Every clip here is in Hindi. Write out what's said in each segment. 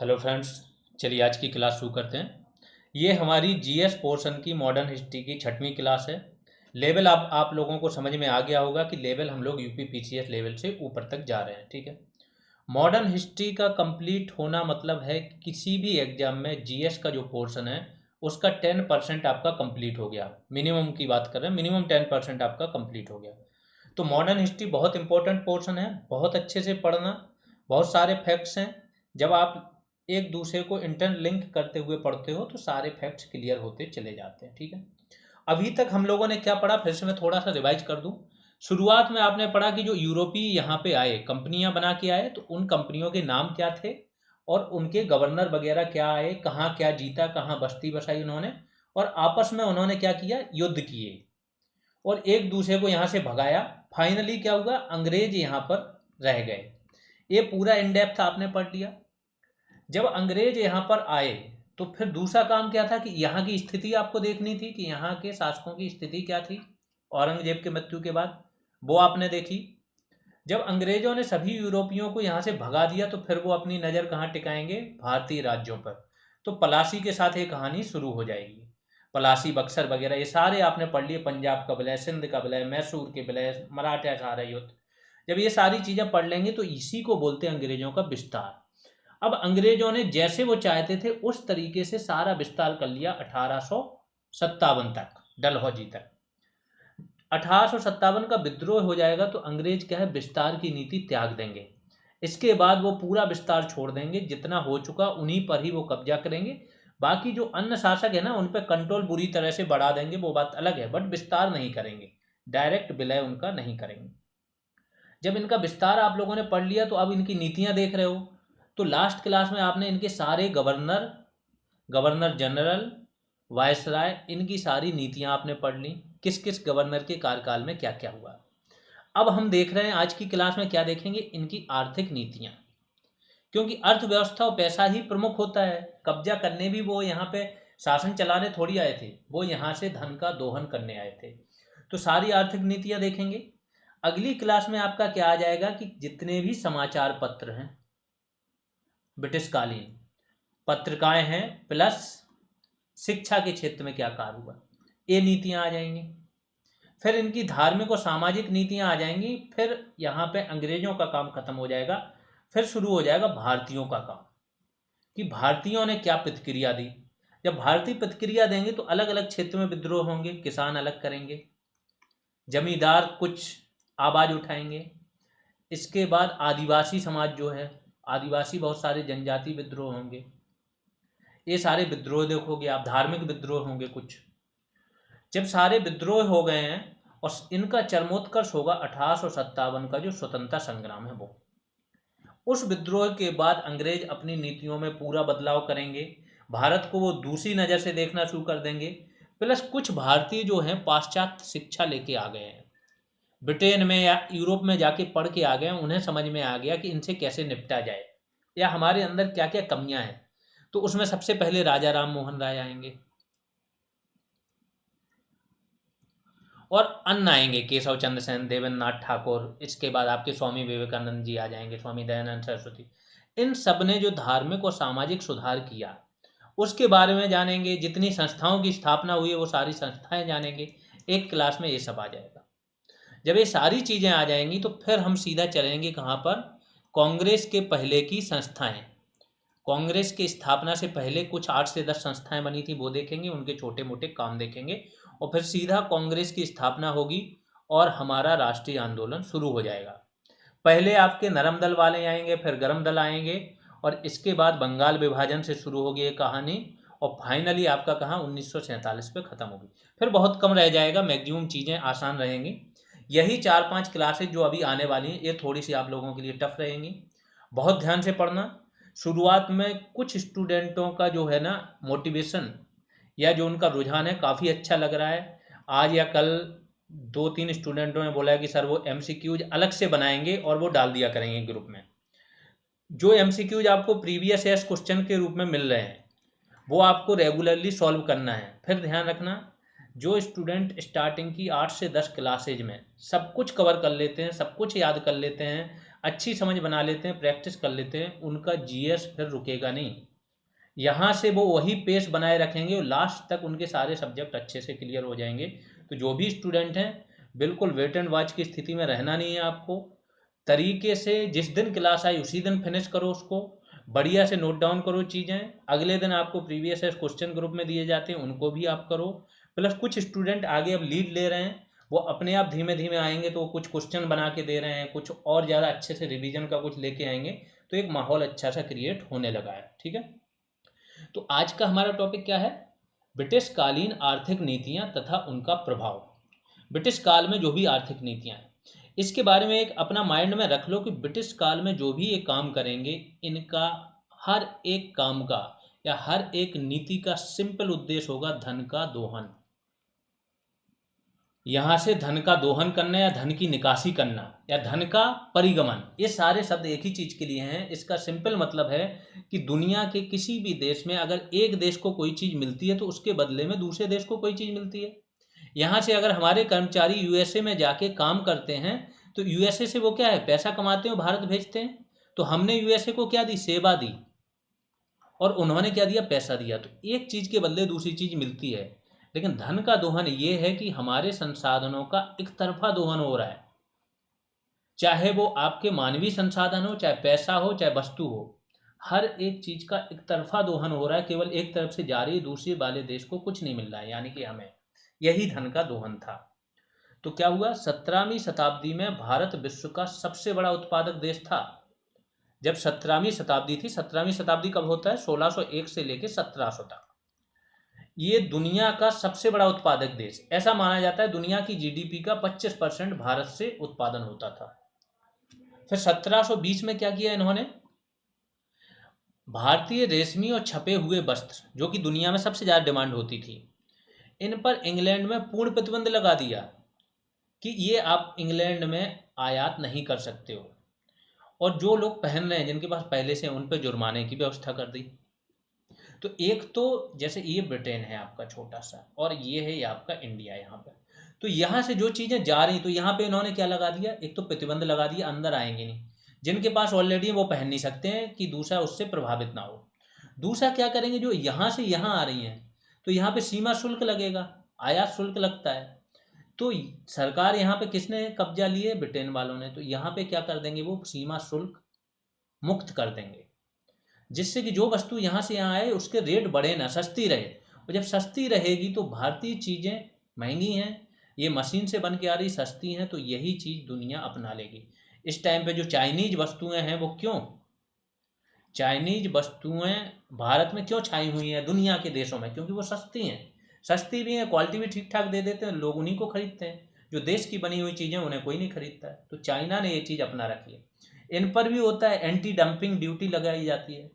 Hello friends. चलिए आज की क्लास शुरू करते हैं। ये हमारी जीएस पोर्शन की मॉडर्न हिस्ट्री की 6वीं क्लास है। लेवल आप लोगों को समझ में आ गया होगा कि लेवल हम लोग यूपी पीसीएस लेवल से ऊपर तक जा रहे हैं। ठीक है। मॉडर्न हिस्ट्री का कंप्लीट होना मतलब है कि किसी भी एग्जाम में जीएस का जो पोर्शन है उसका 10% आपका कंप्लीट हो गया। मिनिमम की बात कर रहे हैं, मिनिमम 10% आपका कंप्लीट हो गया। तो मॉडर्न हिस्ट्री बहुत इंपॉर्टेंट पोर्शन है, बहुत अच्छे से पढ़ना। बहुत सारे फैक्ट्स हैं। जब आप एक दूसरे को इंटरलिंक करते हुए पढ़ते हो तो सारे फैक्ट्स क्लियर होते चले जाते हैं। ठीक है। अभी तक हम लोगों ने क्या पढ़ा, फिर से मैं थोड़ा सा रिवाइज कर दूं। शुरुआत में आपने पढ़ा कि जो यूरोपीय यहाँ पे आए, कंपनियां बना के आए, तो उन कंपनियों के नाम क्या थे और उनके गवर्नर वगैरह क्या आए, कहाँ क्या जीता, कहाँ बस्ती बसाई उन्होंने, और आपस में उन्होंने क्या किया, युद्ध किए और एक दूसरे को यहाँ से भगाया। फाइनली क्या हुआ, अंग्रेज यहाँ पर रह गए। ये पूरा इन डेप्थ आपने पढ़ लिया। जब अंग्रेज यहाँ पर आए तो फिर दूसरा काम क्या था कि यहाँ की स्थिति आपको देखनी थी कि यहाँ के शासकों की स्थिति क्या थी औरंगजेब के मृत्यु के बाद, वो आपने देखी। जब अंग्रेजों ने सभी यूरोपियों को यहाँ से भगा दिया तो फिर वो अपनी नज़र कहाँ टिकाएंगे, भारतीय राज्यों पर। तो पलासी के साथ ये कहानी शुरू हो जाएगी। पलासी, बक्सर वगैरह ये सारे आपने पढ़ लिए। पंजाब का विलय, सिंध का विलय, मैसूर के विलय, मराठा सारा युद्ध। जब ये सारी चीज़ें पढ़ लेंगे तो इसी को बोलते हैं अंग्रेजों का विस्तार। अब अंग्रेजों ने जैसे वो चाहते थे उस तरीके से सारा विस्तार कर लिया 1857 तक, डलहौजी तक। 1857 का विद्रोह हो जाएगा तो अंग्रेज क्या है, विस्तार की नीति त्याग देंगे। इसके बाद वो पूरा विस्तार छोड़ देंगे, जितना हो चुका उन्हीं पर ही वो कब्जा करेंगे। बाकी जो अन्य शासक है ना, उन पर कंट्रोल बुरी तरह से बढ़ा देंगे, वो बात अलग है, बट विस्तार नहीं करेंगे, डायरेक्ट विलय उनका नहीं करेंगे। जब इनका विस्तार आप लोगों ने पढ़ लिया तो अब इनकी नीतियां देख रहे हो। तो लास्ट क्लास में आपने इनके सारे गवर्नर, गवर्नर जनरल, वायसराय, इनकी सारी नीतियां आपने पढ़ ली, किस किस गवर्नर के कार्यकाल में क्या क्या हुआ। अब हम देख रहे हैं आज की क्लास में क्या देखेंगे, इनकी आर्थिक नीतियां। क्योंकि अर्थव्यवस्था और पैसा ही प्रमुख होता है। कब्जा करने भी वो यहाँ पे शासन चलाने थोड़ी आए थे, वो यहाँ से धन का दोहन करने आए थे। तो सारी आर्थिक नीतियां देखेंगे। अगली क्लास में आपका क्या आ जाएगा कि जितने भी समाचार पत्र हैं, ब्रिटिशकालीन पत्रिकाएं हैं, प्लस शिक्षा के क्षेत्र में क्या कार्य हुआ, ये नीतियां आ जाएंगी। फिर इनकी धार्मिक और सामाजिक नीतियां आ जाएंगी। फिर यहाँ पे अंग्रेजों का काम खत्म हो जाएगा। फिर शुरू हो जाएगा भारतीयों का काम, कि भारतीयों ने क्या प्रतिक्रिया दी। जब भारतीय प्रतिक्रिया देंगे तो अलग अलग क्षेत्र में विद्रोह होंगे, किसान अलग करेंगे, जमींदार कुछ आवाज उठाएंगे। इसके बाद आदिवासी समाज जो है, आदिवासी बहुत सारे जनजाति विद्रोह होंगे। ये सारे विद्रोह देखोगे आप, धार्मिक विद्रोह होंगे कुछ। जब सारे विद्रोह हो गए हैं और इनका चरमोत्कर्ष होगा 1857 का जो स्वतंत्रता संग्राम है वो। उस विद्रोह के बाद अंग्रेज अपनी नीतियों में पूरा बदलाव करेंगे। भारत को वो दूसरी नज़र से देखना शुरू कर देंगे। प्लस कुछ भारतीय जो हैं पाश्चात्य शिक्षा लेके आ गए हैं, ब्रिटेन में या यूरोप में जाके पढ़ के आ गए हैं। उन्हें समझ में आ गया कि इनसे कैसे निपटा जाए या हमारे अंदर क्या क्या कमियां हैं। तो उसमें सबसे पहले राजा राम मोहन राय आएंगे और अन्य आएंगे, केशव चंद्र सेन, देवेंद्रनाथ ठाकुर। इसके बाद आपके स्वामी विवेकानंद जी आ जाएंगे, स्वामी दयानंद सरस्वती। इन सब ने जो धार्मिक और सामाजिक सुधार किया उसके बारे में जानेंगे। जितनी संस्थाओं की स्थापना हुई है वो सारी संस्थाएं जानेंगे। एक क्लास में ये सब आ जाएगा। जब ये सारी चीज़ें आ जाएंगी तो फिर हम सीधा चलेंगे कहाँ पर, कांग्रेस के पहले की संस्थाएं। कांग्रेस की स्थापना से पहले कुछ 8 से 10 संस्थाएं बनी थी, वो देखेंगे, उनके छोटे मोटे काम देखेंगे। और फिर सीधा कांग्रेस की स्थापना होगी और हमारा राष्ट्रीय आंदोलन शुरू हो जाएगा। पहले आपके नरम दल वाले आएंगे, फिर गरम दल आएंगे, और इसके बाद बंगाल विभाजन से शुरू होगी ये कहानी। और फाइनली आपका कहाँ 1947 पे ख़त्म होगी। फिर बहुत कम रह जाएगा, मैक्सिमम चीज़ें आसान रहेंगी। यही 4-5 क्लासेज जो अभी आने वाली हैं ये थोड़ी सी आप लोगों के लिए टफ रहेंगी। बहुत ध्यान से पढ़ना। शुरुआत में कुछ स्टूडेंटों का जो है ना मोटिवेशन या जो उनका रुझान है काफ़ी अच्छा लग रहा है। आज या कल 2-3 स्टूडेंटों ने बोला है कि सर वो एमसीक्यूज अलग से बनाएंगे और वो डाल दिया करेंगे ग्रुप में। जो एमसीक्यूज आपको प्रीवियस ईयर्स क्वेश्चन के रूप में मिल रहे हैं वो आपको रेगुलरली सॉल्व करना है। फिर ध्यान रखना, जो स्टूडेंट स्टार्टिंग की 8 से 10 क्लासेज में सब कुछ कवर कर लेते हैं, सब कुछ याद कर लेते हैं, अच्छी समझ बना लेते हैं, प्रैक्टिस कर लेते हैं, उनका जीएस फिर रुकेगा नहीं। यहाँ से वो वही पेस बनाए रखेंगे और लास्ट तक उनके सारे सब्जेक्ट अच्छे से क्लियर हो जाएंगे। तो जो भी स्टूडेंट हैं, बिल्कुल वेट एंड वॉच की स्थिति में रहना नहीं है आपको। तरीके से जिस दिन क्लास आई उसी दिन फिनिश करो उसको, बढ़िया से नोट डाउन करो चीज़ें। अगले दिन आपको प्रीवियस एज क्वेश्चन ग्रुप में दिए जाते हैं, उनको भी आप करो। प्लस कुछ स्टूडेंट आगे अब लीड ले रहे हैं, वो अपने आप धीमे धीमे आएंगे, तो कुछ क्वेश्चन बना के दे रहे हैं, कुछ और ज़्यादा अच्छे से रिवीजन का कुछ लेके आएंगे, तो एक माहौल अच्छा सा क्रिएट होने लगा है। ठीक है, तो आज का हमारा टॉपिक क्या है? ब्रिटिश कालीन आर्थिक नीतियां तथा उनका प्रभाव। ब्रिटिश काल में जो भी आर्थिक नीतियां हैं, इसके बारे में एक अपना माइंड में रख लो कि ब्रिटिश काल में जो भी ये काम करेंगे, इनका हर एक काम का या हर एक नीति का सिंपल उद्देश्य होगा धन का दोहन। यहाँ से धन का दोहन करना या धन की निकासी करना या धन का परिगमन, ये सारे शब्द एक ही चीज के लिए हैं। इसका सिंपल मतलब है कि दुनिया के किसी भी देश में अगर एक देश को कोई चीज मिलती है तो उसके बदले में दूसरे देश को कोई चीज मिलती है। यहाँ से अगर हमारे कर्मचारी यूएसए में जाके काम करते हैं तो यूएसए से वो क्या है, पैसा कमाते हैं, भारत भेजते हैं। तो हमने यूएसए को क्या दी, सेवा दी, और उन्होंने क्या दिया, पैसा दिया। तो एक चीज के बदले दूसरी चीज मिलती है। लेकिन धन का दोहन ये है कि हमारे संसाधनों का एक तरफा दोहन हो रहा है, चाहे वो आपके मानवीय संसाधन हो, चाहे पैसा हो, चाहे वस्तु हो, हर एक चीज का एक तरफा दोहन हो रहा है। केवल एक तरफ से जा रही है, दूसरे वाले देश को कुछ नहीं मिल रहा है, यानी कि हमें। यही धन का दोहन था। तो क्या हुआ, 17वीं शताब्दी में भारत विश्व का सबसे बड़ा उत्पादक देश था। जब 17वीं शताब्दी थी, 17वीं शताब्दी कब होता है, 1601 से लेकर 1700 तक, ये दुनिया का सबसे बड़ा उत्पादक देश। ऐसा माना जाता है दुनिया की जीडीपी का 25% भारत से उत्पादन होता था। फिर 1720 में क्या किया इन्होंने, भारतीय रेशमी और छपे हुए वस्त्र, जो कि दुनिया में सबसे ज़्यादा डिमांड होती थी, इन पर इंग्लैंड में पूर्ण प्रतिबंध लगा दिया कि ये आप इंग्लैंड में आयात नहीं कर सकते हो। और जो लोग पहन रहे हैं, जिनके पास पहले से, उन पर जुर्माने की व्यवस्था कर दी। तो एक तो जैसे ये ब्रिटेन है आपका छोटा सा, और ये है ये आपका इंडिया यहाँ पर। तो यहाँ से जो चीज़ें जा रही, तो यहाँ पे इन्होंने क्या लगा दिया, एक तो प्रतिबंध लगा दिया, अंदर आएंगे नहीं। जिनके पास ऑलरेडी वो पहन नहीं सकते हैं कि दूसरा उससे प्रभावित ना हो। दूसरा क्या करेंगे, जो यहाँ से यहाँ आ रही हैं, तो यहाँ पे सीमा शुल्क लगेगा, आयात शुल्क लगता है। तो सरकार यहाँ पे किसने कब्जा लिए, ब्रिटेन वालों ने। तो यहाँ पे क्या कर देंगे, वो सीमा शुल्क मुक्त कर देंगे, जिससे कि जो वस्तु यहाँ से यहाँ आए उसके रेट बढ़े ना, सस्ती रहे। और जब सस्ती रहेगी तो भारतीय चीज़ें महंगी हैं, ये मशीन से बन के आ रही, सस्ती हैं, तो यही चीज़ दुनिया अपना लेगी। इस टाइम पे जो चाइनीज वस्तुएं हैं, वो क्यों, चाइनीज वस्तुएं भारत में क्यों छाई हुई हैं दुनिया के देशों में, क्योंकि वो सस्ती हैं। सस्ती भी हैं, क्वालिटी भी ठीक ठाक दे देते हैं, लोग उन्हीं को खरीदते हैं। जो देश की बनी हुई चीज़ें उन्हें कोई नहीं खरीदता है। तो चाइना ने ये चीज़ अपना रखी है। इन पर भी होता है, एंटी डंपिंग ड्यूटी लगाई जाती है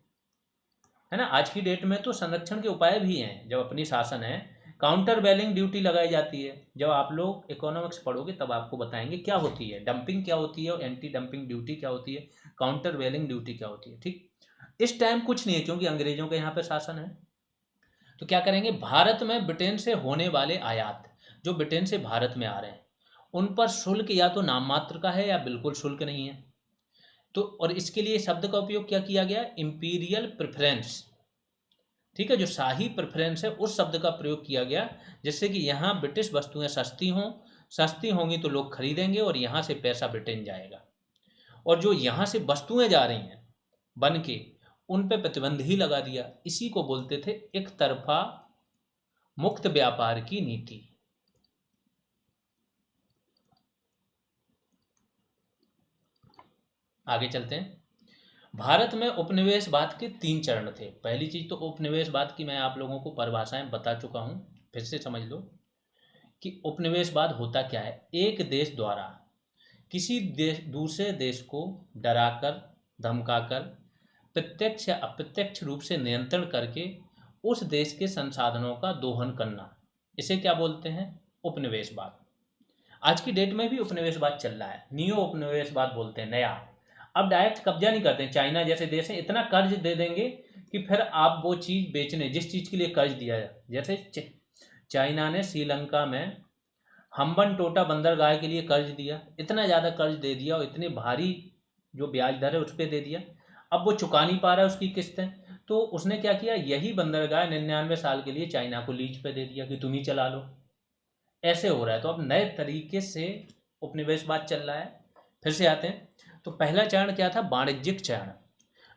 ना। आज की डेट में तो संरक्षण के उपाय भी हैं। जब अपनी शासन है, काउंटर वैलिंग ड्यूटी लगाई जाती है। जब आप लोग इकोनॉमिक्स पढ़ोगे तब आपको बताएंगे क्या होती है डंपिंग, क्या होती है, और एंटी डंपिंग ड्यूटी क्या होती है, काउंटर वैलिंग ड्यूटी क्या होती है। ठीक, इस टाइम कुछ नहीं है क्योंकि अंग्रेजों का यहाँ पे शासन है। तो क्या करेंगे, भारत में ब्रिटेन से होने वाले आयात, जो ब्रिटेन से भारत में आ रहे हैं, उन पर शुल्क या तो नाम मात्र का है या बिल्कुल शुल्क नहीं है। तो और इसके लिए शब्द का उपयोग क्या किया गया, इंपीरियल प्रेफरेंस। ठीक है, जो शाही प्रेफरेंस है, उस शब्द का प्रयोग किया गया, जिससे कि यहाँ ब्रिटिश वस्तुएं सस्ती हों, सस्ती होंगी तो लोग खरीदेंगे और यहाँ से पैसा ब्रिटेन जाएगा। और जो यहाँ से वस्तुएं जा रही हैं बन के, उन पे प्रतिबंध ही लगा दिया। इसी को बोलते थे एक तरफा मुक्त व्यापार की नीति। आगे चलते हैं। भारत में उपनिवेशवाद के 3 चरण थे। पहली चीज तो उपनिवेशवाद की मैं आप लोगों को परिभाषाएं बता चुका हूं, फिर से समझ लो कि उपनिवेशवाद होता क्या है। एक देश द्वारा किसी देश दूसरे देश को डराकर, धमकाकर, प्रत्यक्ष या अप्रत्यक्ष रूप से नियंत्रण करके उस देश के संसाधनों का दोहन करना, इसे क्या बोलते हैं, उपनिवेशवाद। आज की डेट में भी उपनिवेशवाद चल रहा है, नियो उपनिवेशवाद बोलते हैं, नया। अब डायरेक्ट कब्जा नहीं करते। चाइना जैसे देश है, इतना कर्ज दे देंगे कि फिर आप वो चीज़ बेचने, जिस चीज़ के लिए कर्ज दिया है, जैसे चाइना ने श्रीलंका में हम्बन टोटा बंदरगाह के लिए कर्ज दिया, इतना ज़्यादा कर्ज दे दिया और इतने भारी जो ब्याज दर है उस पर दे दिया। अब वो चुका नहीं पा रहा है उसकी किस्तें, तो उसने क्या किया, यही बंदरगाह 99 साल के लिए चाइना को लीज पे दे दिया कि तुम ही चला लो। ऐसे हो रहा है। तो अब नए तरीके से उपनिवेशवाद चल रहा है। फिर से आते हैं। तो पहला चरण क्या था, वाणिज्यिक चरण।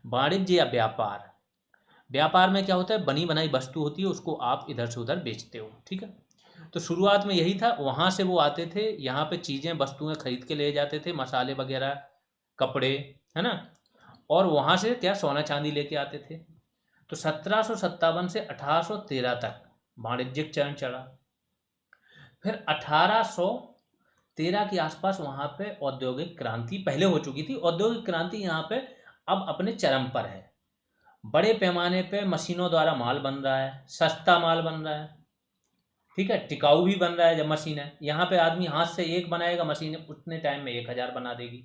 वाणिज्य या व्यापार। व्यापार में क्या होता है, बनी बनाई वस्तु होती है, उसको आप इधर से उधर बेचते हो, ठीक है। तो शुरुआत में यही था, वहाँ से वो आते थे, यहाँ पे चीज़ें वस्तुएं खरीद के ले जाते थे, मसाले वगैरह, कपड़े, है ना। और वहाँ से क्या, सोना चांदी लेके आते थे। तो 1757 से 1813 तक वाणिज्यिक चरण चला। फिर 1813 के आसपास वहाँ पे औद्योगिक क्रांति पहले हो चुकी थी। औद्योगिक क्रांति यहाँ पे अब अपने चरम पर है। बड़े पैमाने पे मशीनों द्वारा माल बन रहा है, सस्ता माल बन रहा है, ठीक है, टिकाऊ भी बन रहा है। जब मशीन है, यहाँ पे आदमी हाथ से एक बनाएगा, मशीन उतने टाइम में 1000 बना देगी।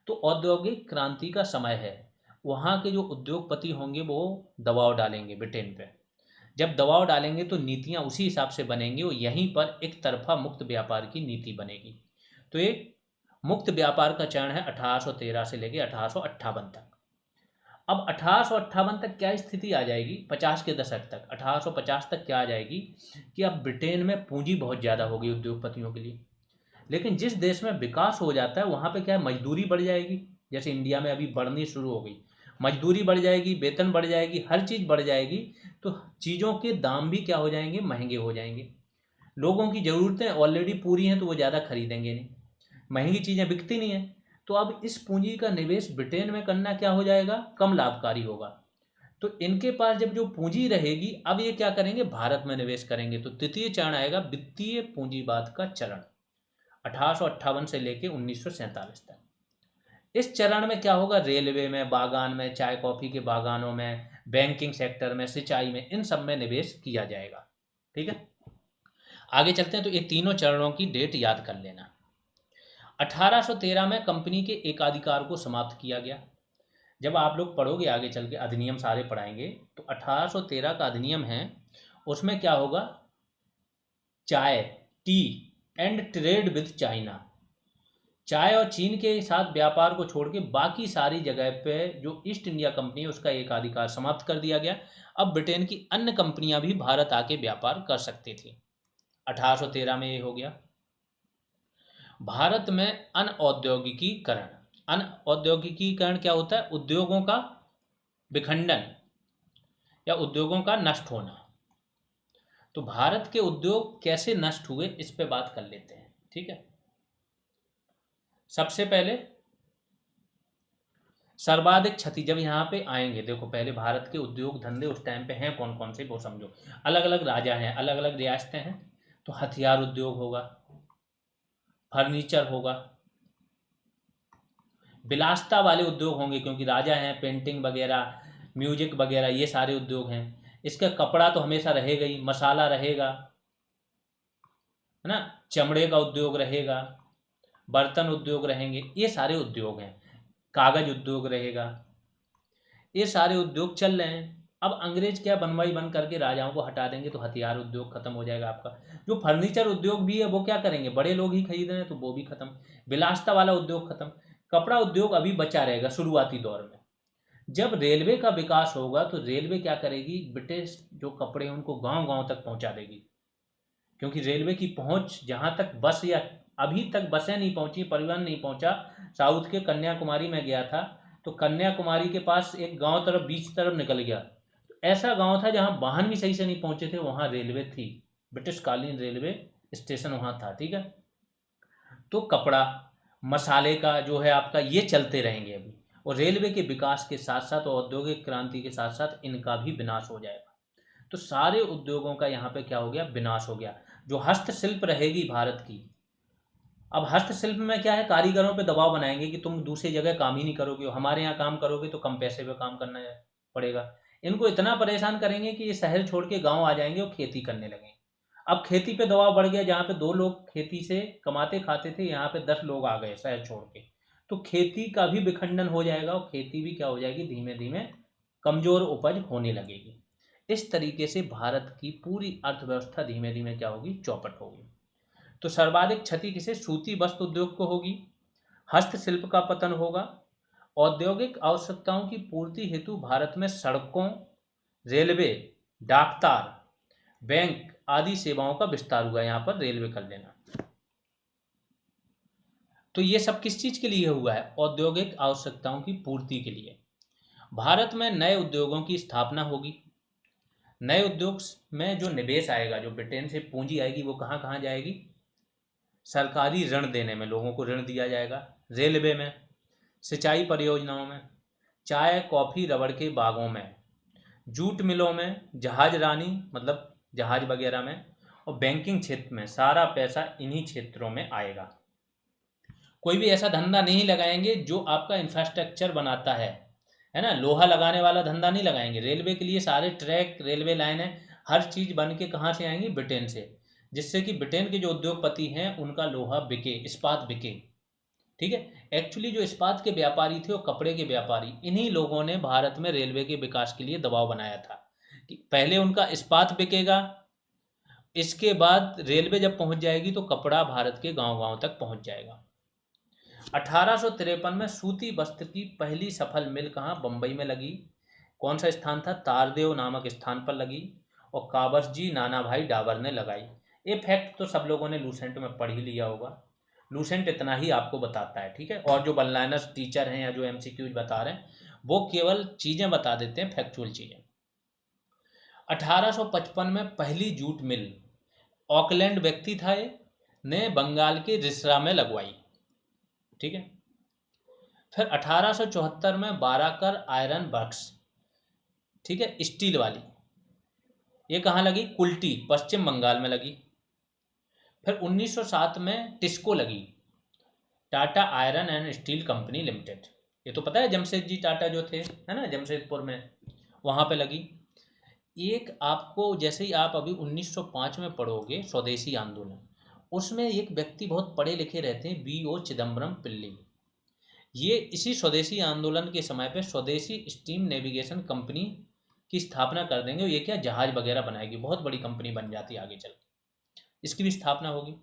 तो औद्योगिक क्रांति का समय है। वहाँ के जो उद्योगपति होंगे वो दबाव डालेंगे ब्रिटेन पे। जब दबाव डालेंगे तो नीतियाँ उसी हिसाब से बनेंगी और यहीं पर एक तरफा मुक्त व्यापार की नीति बनेगी। तो ये मुक्त व्यापार का चरण है 1813 से लेकर 1858 तक। अब 1858 तक क्या स्थिति आ जाएगी, 50 के दशक तक, 1850 तक क्या आ जाएगी कि अब ब्रिटेन में पूंजी बहुत ज़्यादा होगी उद्योगपतियों के लिए। लेकिन जिस देश में विकास हो जाता है वहाँ पे क्या है, मजदूरी बढ़ जाएगी। जैसे इंडिया में अभी बढ़नी शुरू हो गई, मजदूरी बढ़ जाएगी, वेतन बढ़ जाएगी, हर चीज़ बढ़ जाएगी। तो चीज़ों के दाम भी क्या हो जाएंगे, महंगे हो जाएंगे। लोगों की ज़रूरतें ऑलरेडी पूरी हैं तो वो ज़्यादा खरीदेंगे नहीं, महंगी चीज़ें बिकती नहीं हैं। तो अब इस पूंजी का निवेश ब्रिटेन में करना क्या हो जाएगा, कम लाभकारी होगा। तो इनके पास जब जो पूंजी रहेगी, अब ये क्या करेंगे, भारत में निवेश करेंगे। तो तृतीय चरण आएगा वित्तीय पूंजीवाद का चरण, 1858 से लेकर 1947 तक। इस चरण में क्या होगा, रेलवे में, बागान में, चाय कॉफी के बागानों में, बैंकिंग सेक्टर में, सिंचाई में, इन सब में निवेश किया जाएगा, ठीक है। आगे चलते हैं। तो ये तीनों चरणों की डेट याद कर लेना। 1813 में कंपनी के एकाधिकार को समाप्त किया गया। जब आप लोग पढ़ोगे आगे चल के, अधिनियम सारे पढ़ाएंगे, तो 1813 का अधिनियम है, उसमें क्या होगा, चाय, T and trade with China, चाय और चीन के साथ व्यापार को छोड़ के बाकी सारी जगह पे जो ईस्ट इंडिया कंपनी है उसका एकाधिकार समाप्त कर दिया गया। अब ब्रिटेन की अन्य कंपनियां भी भारत आके व्यापार कर सकती थी। 1813 में ये हो गया। भारत में अनऔद्योगिकीकरण। अनऔद्योगिकीकरण क्या होता है, उद्योगों का विखंडन या उद्योगों का नष्ट होना। तो भारत के उद्योग कैसे नष्ट हुए इस पे बात कर लेते हैं, ठीक है। सबसे पहले सर्वाधिक क्षति जब यहाँ पे आएंगे, देखो पहले भारत के उद्योग धंधे उस टाइम पे हैं कौन कौन से वो समझो। अलग अलग राजा हैं, अलग अलग रियासतें हैं। तो हथियार उद्योग होगा, फर्नीचर होगा, विलासता वाले उद्योग होंगे क्योंकि राजा हैं, पेंटिंग वगैरह, म्यूजिक वगैरह, ये सारे उद्योग हैं। इसका कपड़ा तो हमेशा रहेगा ही, मसाला रहेगा, है ना, चमड़े का उद्योग रहेगा, बर्तन उद्योग रहेंगे, ये सारे उद्योग हैं। कागज उद्योग रहेगा, ये सारे उद्योग चल रहे हैं। अब अंग्रेज क्या बनवाई बंद करके राजाओं को हटा देंगे तो हथियार उद्योग खत्म हो जाएगा आपका। जो फर्नीचर उद्योग भी है वो क्या करेंगे, बड़े लोग ही खरीद रहे हैं तो वो भी खत्म। विलासता वाला उद्योग खत्म। कपड़ा उद्योग अभी बचा रहेगा शुरुआती दौर में। जब रेलवे का विकास होगा तो रेलवे क्या करेगी, ब्रिटिश जो कपड़े हैं उनको गांव गांव तक पहुंचा देगी। क्योंकि रेलवे की पहुंच जहां तक बस, या अभी तक बसें नहीं पहुंची, परिवहन नहीं पहुंचा। साउथ के कन्याकुमारी में गया था तो कन्याकुमारी के पास एक गांव तरफ बीच तरफ निकल गया, तो ऐसा गांव था जहां वाहन भी सही से नहीं पहुंचे थे, वहां रेलवे थी, ब्रिटिश कालीन रेलवे स्टेशन वहां था, ठीक है। तो कपड़ा, मसाले का जो है आपका, ये चलते रहेंगे अभी। और रेलवे के विकास के साथ साथ और औद्योगिक क्रांति के साथ साथ इनका भी विनाश हो जाएगा। तो सारे उद्योगों का यहाँ पे क्या हो गया, विनाश हो गया। जो हस्तशिल्प रहेगी भारत की, अब हस्तशिल्प में क्या है, कारीगरों पे दबाव बनाएंगे कि तुम दूसरी जगह काम ही नहीं करोगे, हमारे यहाँ काम करोगे तो कम पैसे पे काम करना पड़ेगा। इनको इतना परेशान करेंगे कि ये शहर छोड़ के गाँव आ जाएंगे और खेती करने लगेंगे। अब खेती पे दबाव बढ़ गया, जहाँ पे 2 लोग खेती से कमाते खाते थे, यहाँ पे 10 लोग आ गए शहर छोड़ के। तो खेती का भी विखंडन हो जाएगा और खेती भी क्या हो जाएगी, धीमे धीमे कमजोर उपज होने लगेगी। इस तरीके से भारत की पूरी अर्थव्यवस्था धीमे धीमे क्या होगी, चौपट होगी। तो सर्वाधिक क्षति किसे, सूती वस्त्र उद्योग को होगी, हस्तशिल्प का पतन होगा, औद्योगिक आवश्यकताओं की पूर्ति हेतु भारत में सड़कों, रेलवे, डाकतार, बैंक आदि सेवाओं का विस्तार हुआ। यहाँ पर रेलवे कर लेना। तो ये सब किस चीज के लिए हुआ है? औद्योगिक आवश्यकताओं की पूर्ति के लिए। भारत में नए उद्योगों की स्थापना होगी। नए उद्योग में जो निवेश आएगा, जो ब्रिटेन से पूंजी आएगी, वो कहाँ कहाँ जाएगी? सरकारी ऋण देने में, लोगों को ऋण दिया जाएगा। रेलवे में, सिंचाई परियोजनाओं में, चाय कॉफी रबड़ के बागों में, जूट मिलों में, जहाज रानी मतलब जहाज वगैरह में, और बैंकिंग क्षेत्र में। सारा पैसा इन्हीं क्षेत्रों में आएगा। कोई भी ऐसा धंधा नहीं लगाएंगे जो आपका इंफ्रास्ट्रक्चर बनाता है ना। लोहा लगाने वाला धंधा नहीं लगाएंगे। रेलवे के लिए सारे ट्रैक, रेलवे लाइनें, हर चीज़ बन के कहाँ से आएंगी? ब्रिटेन से। जिससे कि ब्रिटेन के जो उद्योगपति हैं उनका लोहा बिके, इस्पात बिके। ठीक है। एक्चुअली जो इस्पात के व्यापारी थे वो कपड़े के व्यापारी, इन्हीं लोगों ने भारत में रेलवे के विकास के लिए दबाव बनाया था कि पहले उनका इस्पात बिकेगा, इसके बाद रेलवे जब पहुंच जाएगी तो कपड़ा भारत के गांव गांव तक पहुंच जाएगा। 1853 में सूती वस्त्र की पहली सफल मिल कहाँ? बम्बई में लगी। कौन सा स्थान था? तारदेव नामक स्थान पर लगी, और काबसजी नानाभाई डाबर ने लगाई। ये फैक्ट तो सब लोगों ने लूसेंट में पढ़ ही लिया होगा। लूसेंट इतना ही आपको बताता है, ठीक है। और जो वन लाइनर्स टीचर हैं या जो एमसीक्यूज बता रहे हैं वो केवल चीज़ें बता देते हैं, फैक्चुअल चीज़ें। 1855 में पहली जूट मिल, ऑकलैंड व्यक्ति था ये, ने बंगाल के रिसरा में लगवाई। ठीक है। फिर 1874 में बाराकर आयरन वर्क्स, ठीक है, स्टील वाली, ये कहाँ लगी? कुल्टी, पश्चिम बंगाल में लगी। फिर 1907 में टिस्को लगी, Tata iron and steel company limited. ये तो पता है, जमशेद जी टाटा जो थे, है ना, जमशेदपुर में, वहाँ पे लगी। एक आपको, जैसे ही आप अभी 1905 में पढ़ोगे स्वदेशी आंदोलन, उसमें एक व्यक्ति बहुत पढ़े लिखे रहते हैं, B.O. चिदम्बरम पिल्ली। ये इसी स्वदेशी आंदोलन के समय पे स्वदेशी स्टीम नेविगेशन कंपनी की स्थापना कर देंगे। ये क्या? जहाज वगैरह बनाएगी, बहुत बड़ी कंपनी बन जाती है आगे चल, इसकी भी स्थापना होगी।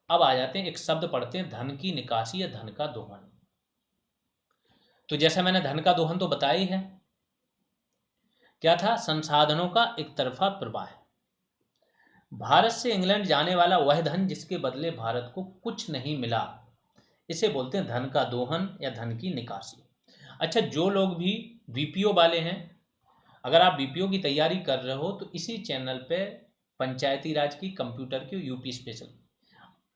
अब आ जाते हैं, एक शब्द पढ़ते हैं, धन की निकासी या धन का दोहन। तो जैसा मैंने धन का दोहन तो बताया ही है, क्या था? संसाधनों का एक तरफा प्रवाह। भारत से इंग्लैंड जाने वाला वह धन जिसके बदले भारत को कुछ नहीं मिला, इसे बोलते हैं धन का दोहन या धन की निकासी। अच्छा, जो लोग भी बीपीओ वाले हैं, अगर आप बीपीओ की तैयारी कर रहे हो तो इसी चैनल पे पंचायती राज की, कंप्यूटर की, यूपी स्पेशल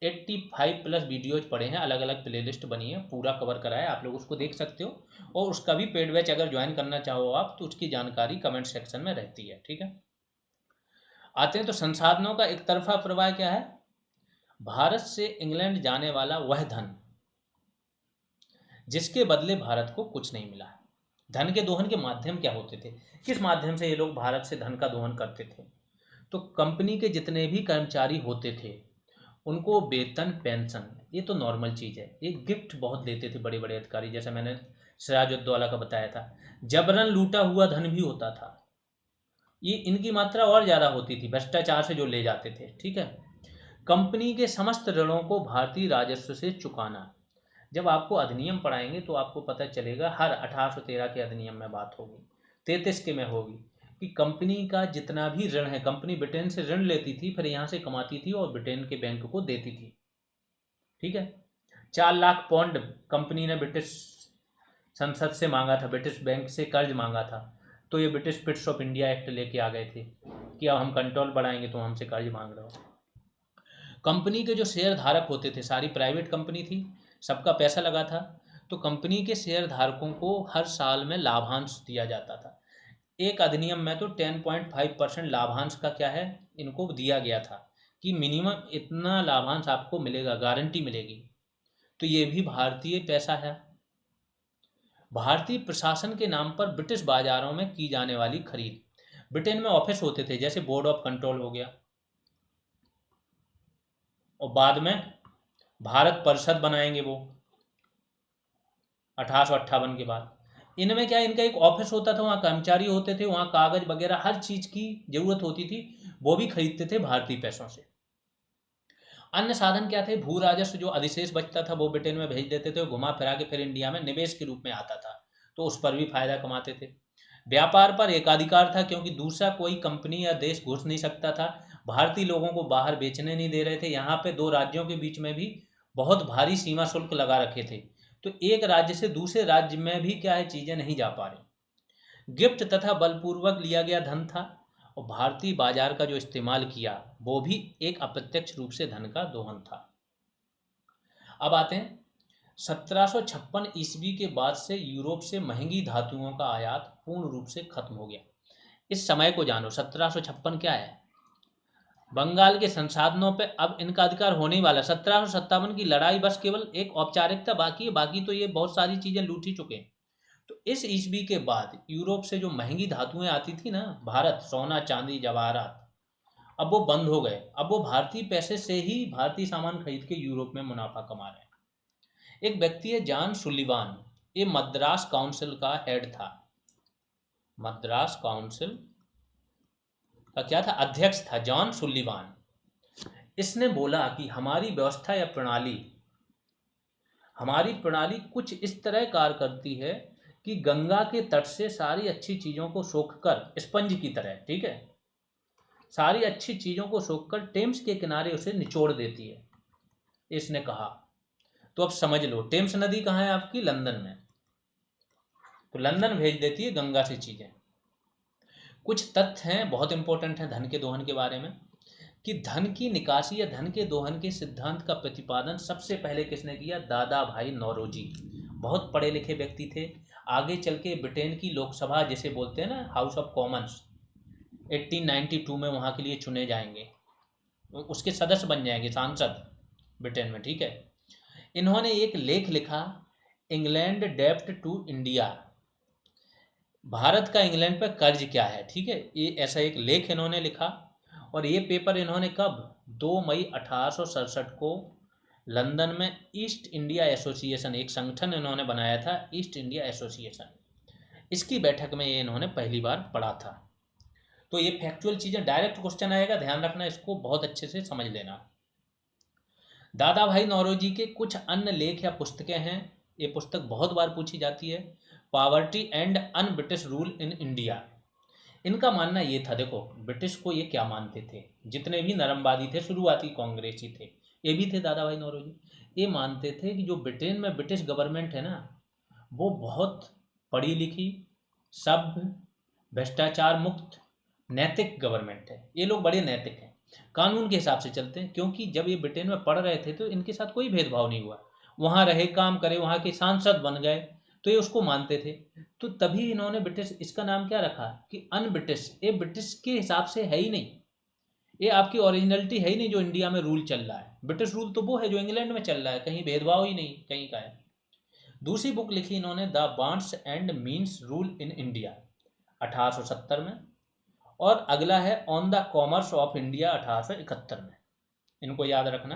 85+ वीडियोज पड़े हैं, अलग अलग प्लेलिस्ट बनी है, पूरा कवर करा है, आप लोग उसको देख सकते हो। और उसका भी पेड बैच अगर ज्वाइन करना चाहो आप तो उसकी जानकारी कमेंट सेक्शन में रहती है। ठीक है। आते हैं तो संसाधनों का एक तरफा प्रवाह क्या है? भारत से इंग्लैंड जाने वाला वह धन जिसके बदले भारत को कुछ नहीं मिला है। धन के दोहन के माध्यम क्या होते थे? किस माध्यम से ये लोग भारत से धन का दोहन करते थे? तो कंपनी के जितने भी कर्मचारी होते थे उनको वेतन, पेंशन, ये तो नॉर्मल चीज़ है। ये गिफ्ट बहुत देते थे बड़े बड़े अधिकारी, जैसे मैंने सिराजुद्दौला का बताया था। जबरन लूटा हुआ धन भी होता था, ये इनकी मात्रा और ज़्यादा होती थी, भ्रष्टाचार से जो ले जाते थे। ठीक है। कंपनी के समस्त ऋणों को भारतीय राजस्व से चुकाना। जब आपको अधिनियम पढ़ाएंगे तो आपको पता चलेगा, हर 1813 के अधिनियम में बात होगी, 33 के में होगी, कि कंपनी का जितना भी ऋण है, कंपनी ब्रिटेन से ऋण लेती थी, फिर यहाँ से कमाती थी और ब्रिटेन के बैंक को देती थी। ठीक है। 4 लाख पौंड कंपनी ने ब्रिटिश संसद से मांगा था, ब्रिटिश बैंक से कर्ज मांगा था। तो ये ब्रिटिश पिट्स ऑफ इंडिया एक्ट लेके आ गए थे कि अब हम कंट्रोल बढ़ाएंगे तो हमसे कर्ज मांग रहे हो। कंपनी के जो शेयर धारक होते थे, सारी प्राइवेट कंपनी थी, सबका पैसा लगा था, तो कंपनी के शेयर धारकों को हर साल में लाभांश दिया जाता था। एक अधिनियम में तो 10.5% लाभांश का क्या है, इनको दिया गया था कि मिनिमम इतना लाभांश आपको मिलेगा, गारंटी मिलेगी। तो ये भी भारतीय पैसा है। भारतीय प्रशासन के नाम पर ब्रिटिश बाजारों में की जाने वाली खरीद। ब्रिटेन में ऑफिस होते थे, जैसे बोर्ड ऑफ कंट्रोल हो गया, और बाद में भारत परिषद बनाएंगे वो 1858 के बाद। इनमें क्या, इनका एक ऑफिस होता था, वहाँ कर्मचारी होते थे, वहाँ कागज वगैरह हर चीज़ की जरूरत होती थी, वो भी खरीदते थे भारतीय पैसों से। अन्य साधन क्या थे? भू राजस्व, जो अधिशेष बचता था वो ब्रिटेन में भेज देते थे, घुमा फिरा के फिर इंडिया में निवेश के रूप में आता था, तो उस पर भी फायदा कमाते थे। व्यापार पर एकाधिकार था, क्योंकि दूसरा कोई कंपनी या देश घुस नहीं सकता था। भारतीय लोगों को बाहर बेचने नहीं दे रहे थे। यहाँ पे दो राज्यों के बीच में भी बहुत भारी सीमा शुल्क लगा रखे थे, तो एक राज्य से दूसरे राज्य में भी क्या है, चीजें नहीं जा पा रही। गिफ्ट तथा बलपूर्वक लिया गया धन था, और भारतीय बाजार का जो इस्तेमाल किया वो भी एक अप्रत्यक्ष रूप से धन का दोहन था। अब आते हैं 1756 ईस्वी के बाद से यूरोप से महंगी धातुओं का आयात पूर्ण रूप से खत्म हो गया। इस समय को जानो, 1756 क्या है? बंगाल के संसाधनों पे अब इनका अधिकार होने ही वाला। 1757 की लड़ाई बस केवल एक औपचारिकता बाकी है, बाकी तो ये बहुत सारी चीजें लूट ही चुके हैं। तो इस ईस्वी के बाद यूरोप से जो महंगी धातुएं आती थी ना, भारत, सोना चांदी जवाहरात, अब वो बंद हो गए। अब वो भारतीय पैसे से ही भारतीय सामान खरीद के यूरोप में मुनाफा कमा रहे हैं। एक व्यक्ति है जॉन सुलिवान, ये मद्रास काउंसिल का हेड था। मद्रास काउंसिल का क्या था? अध्यक्ष था जॉन सुलिवान। इसने बोला कि हमारी प्रणाली कुछ इस तरह कार्य करती है कि गंगा के तट से सारी अच्छी चीजों को सोखकर, स्पंज की तरह, ठीक है, सारी अच्छी चीजों को सोखकर टेम्स के किनारे उसे निचोड़ देती है, इसने कहा। तो अब समझ लो, टेम्स नदी कहाँ है आपकी? लंदन में। तो लंदन भेज देती है गंगा से चीजें। कुछ तथ्य हैं, बहुत इंपॉर्टेंट है धन के दोहन के बारे में, कि धन की निकासी या धन के दोहन के सिद्धांत का प्रतिपादन सबसे पहले किसने किया? दादा भाई नौरोजी। बहुत पढ़े लिखे व्यक्ति थे। आगे चल के ब्रिटेन की लोकसभा जिसे बोलते हैं ना, हाउस ऑफ कॉमन्स, 1892 में वहाँ के लिए चुने जाएंगे, उसके सदस्य बन जाएंगे, सांसद ब्रिटेन में, ठीक है। इन्होंने एक लेख लिखा, इंग्लैंड डेब्ट टू इंडिया, भारत का इंग्लैंड पर कर्ज क्या है, ठीक है, ये ऐसा एक लेख इन्होंने लिखा। और ये पेपर इन्होंने कब? 2 मई 1867 को लंदन में ईस्ट इंडिया एसोसिएशन, एक संगठन इन्होंने बनाया था, ईस्ट इंडिया एसोसिएशन, इसकी बैठक में ये इन्होंने पहली बार पढ़ा था। तो ये फैक्चुअल चीज़ें, डायरेक्ट क्वेश्चन आएगा, ध्यान रखना, इसको बहुत अच्छे से समझ लेना। दादा भाई नौरोजी के कुछ अन्य लेख या पुस्तकें हैं, ये पुस्तक बहुत बार पूछी जाती है, poverty and un British rule in India. इनका मानना ये था, देखो ब्रिटिश को ये क्या मानते थे, जितने भी नरमवादी थे, शुरुआती कांग्रेसी थे, ये भी थे दादा भाई नौरोजी, ये मानते थे कि जो ब्रिटेन में ब्रिटिश गवर्नमेंट है ना, वो बहुत पढ़ी लिखी, सभ्य, भ्रष्टाचार मुक्त, नैतिक गवर्नमेंट है। ये लोग बड़े नैतिक हैं, कानून के हिसाब से चलते हैं, क्योंकि जब ये ब्रिटेन में पढ़ रहे थे तो इनके साथ कोई भेदभाव नहीं हुआ, वहाँ रहे, काम करे, वहाँ के सांसद बन गए, तो ये उसको मानते थे। तो तभी इन्होंने ब्रिटिश, इसका नाम क्या रखा कि अन ब्रिटिश। ये ब्रिटिश के हिसाब से है ही नहीं, ये आपकी ओरिजिनलिटी है ही नहीं जो इंडिया में रूल चल रहा है। ब्रिटिश रूल तो वो है जो इंग्लैंड में चल रहा है, कहीं भेदभाव ही नहीं कहीं का है। दूसरी बुक लिखी इन्होंने, the bonds and means rule in India, 1870 में। और अगला है on the commerce of India, 1871 में। इनको याद रखना।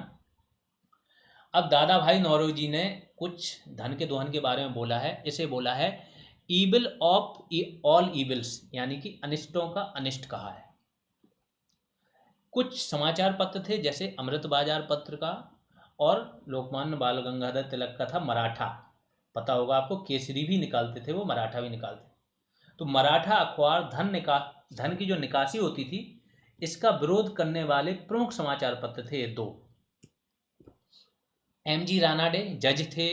अब दादा भाई नौरोजी ने कुछ धन के दोहन के बारे में बोला है, इसे बोला है ईविल ऑफ ऑल ईविल्स, यानी कि अनिष्टों का अनिष्ट कहा है। कुछ समाचार पत्र थे, जैसे अमृत बाजार पत्र का, और लोकमान्य बाल गंगाधर तिलक का था मराठा, पता होगा आपको, केसरी भी निकालते थे वो, मराठा भी निकालते। तो मराठा अखबार धन की जो निकासी होती थी, इसका विरोध करने वाले प्रमुख समाचार पत्र थे ये दो। एमजी रानाडे जज थे।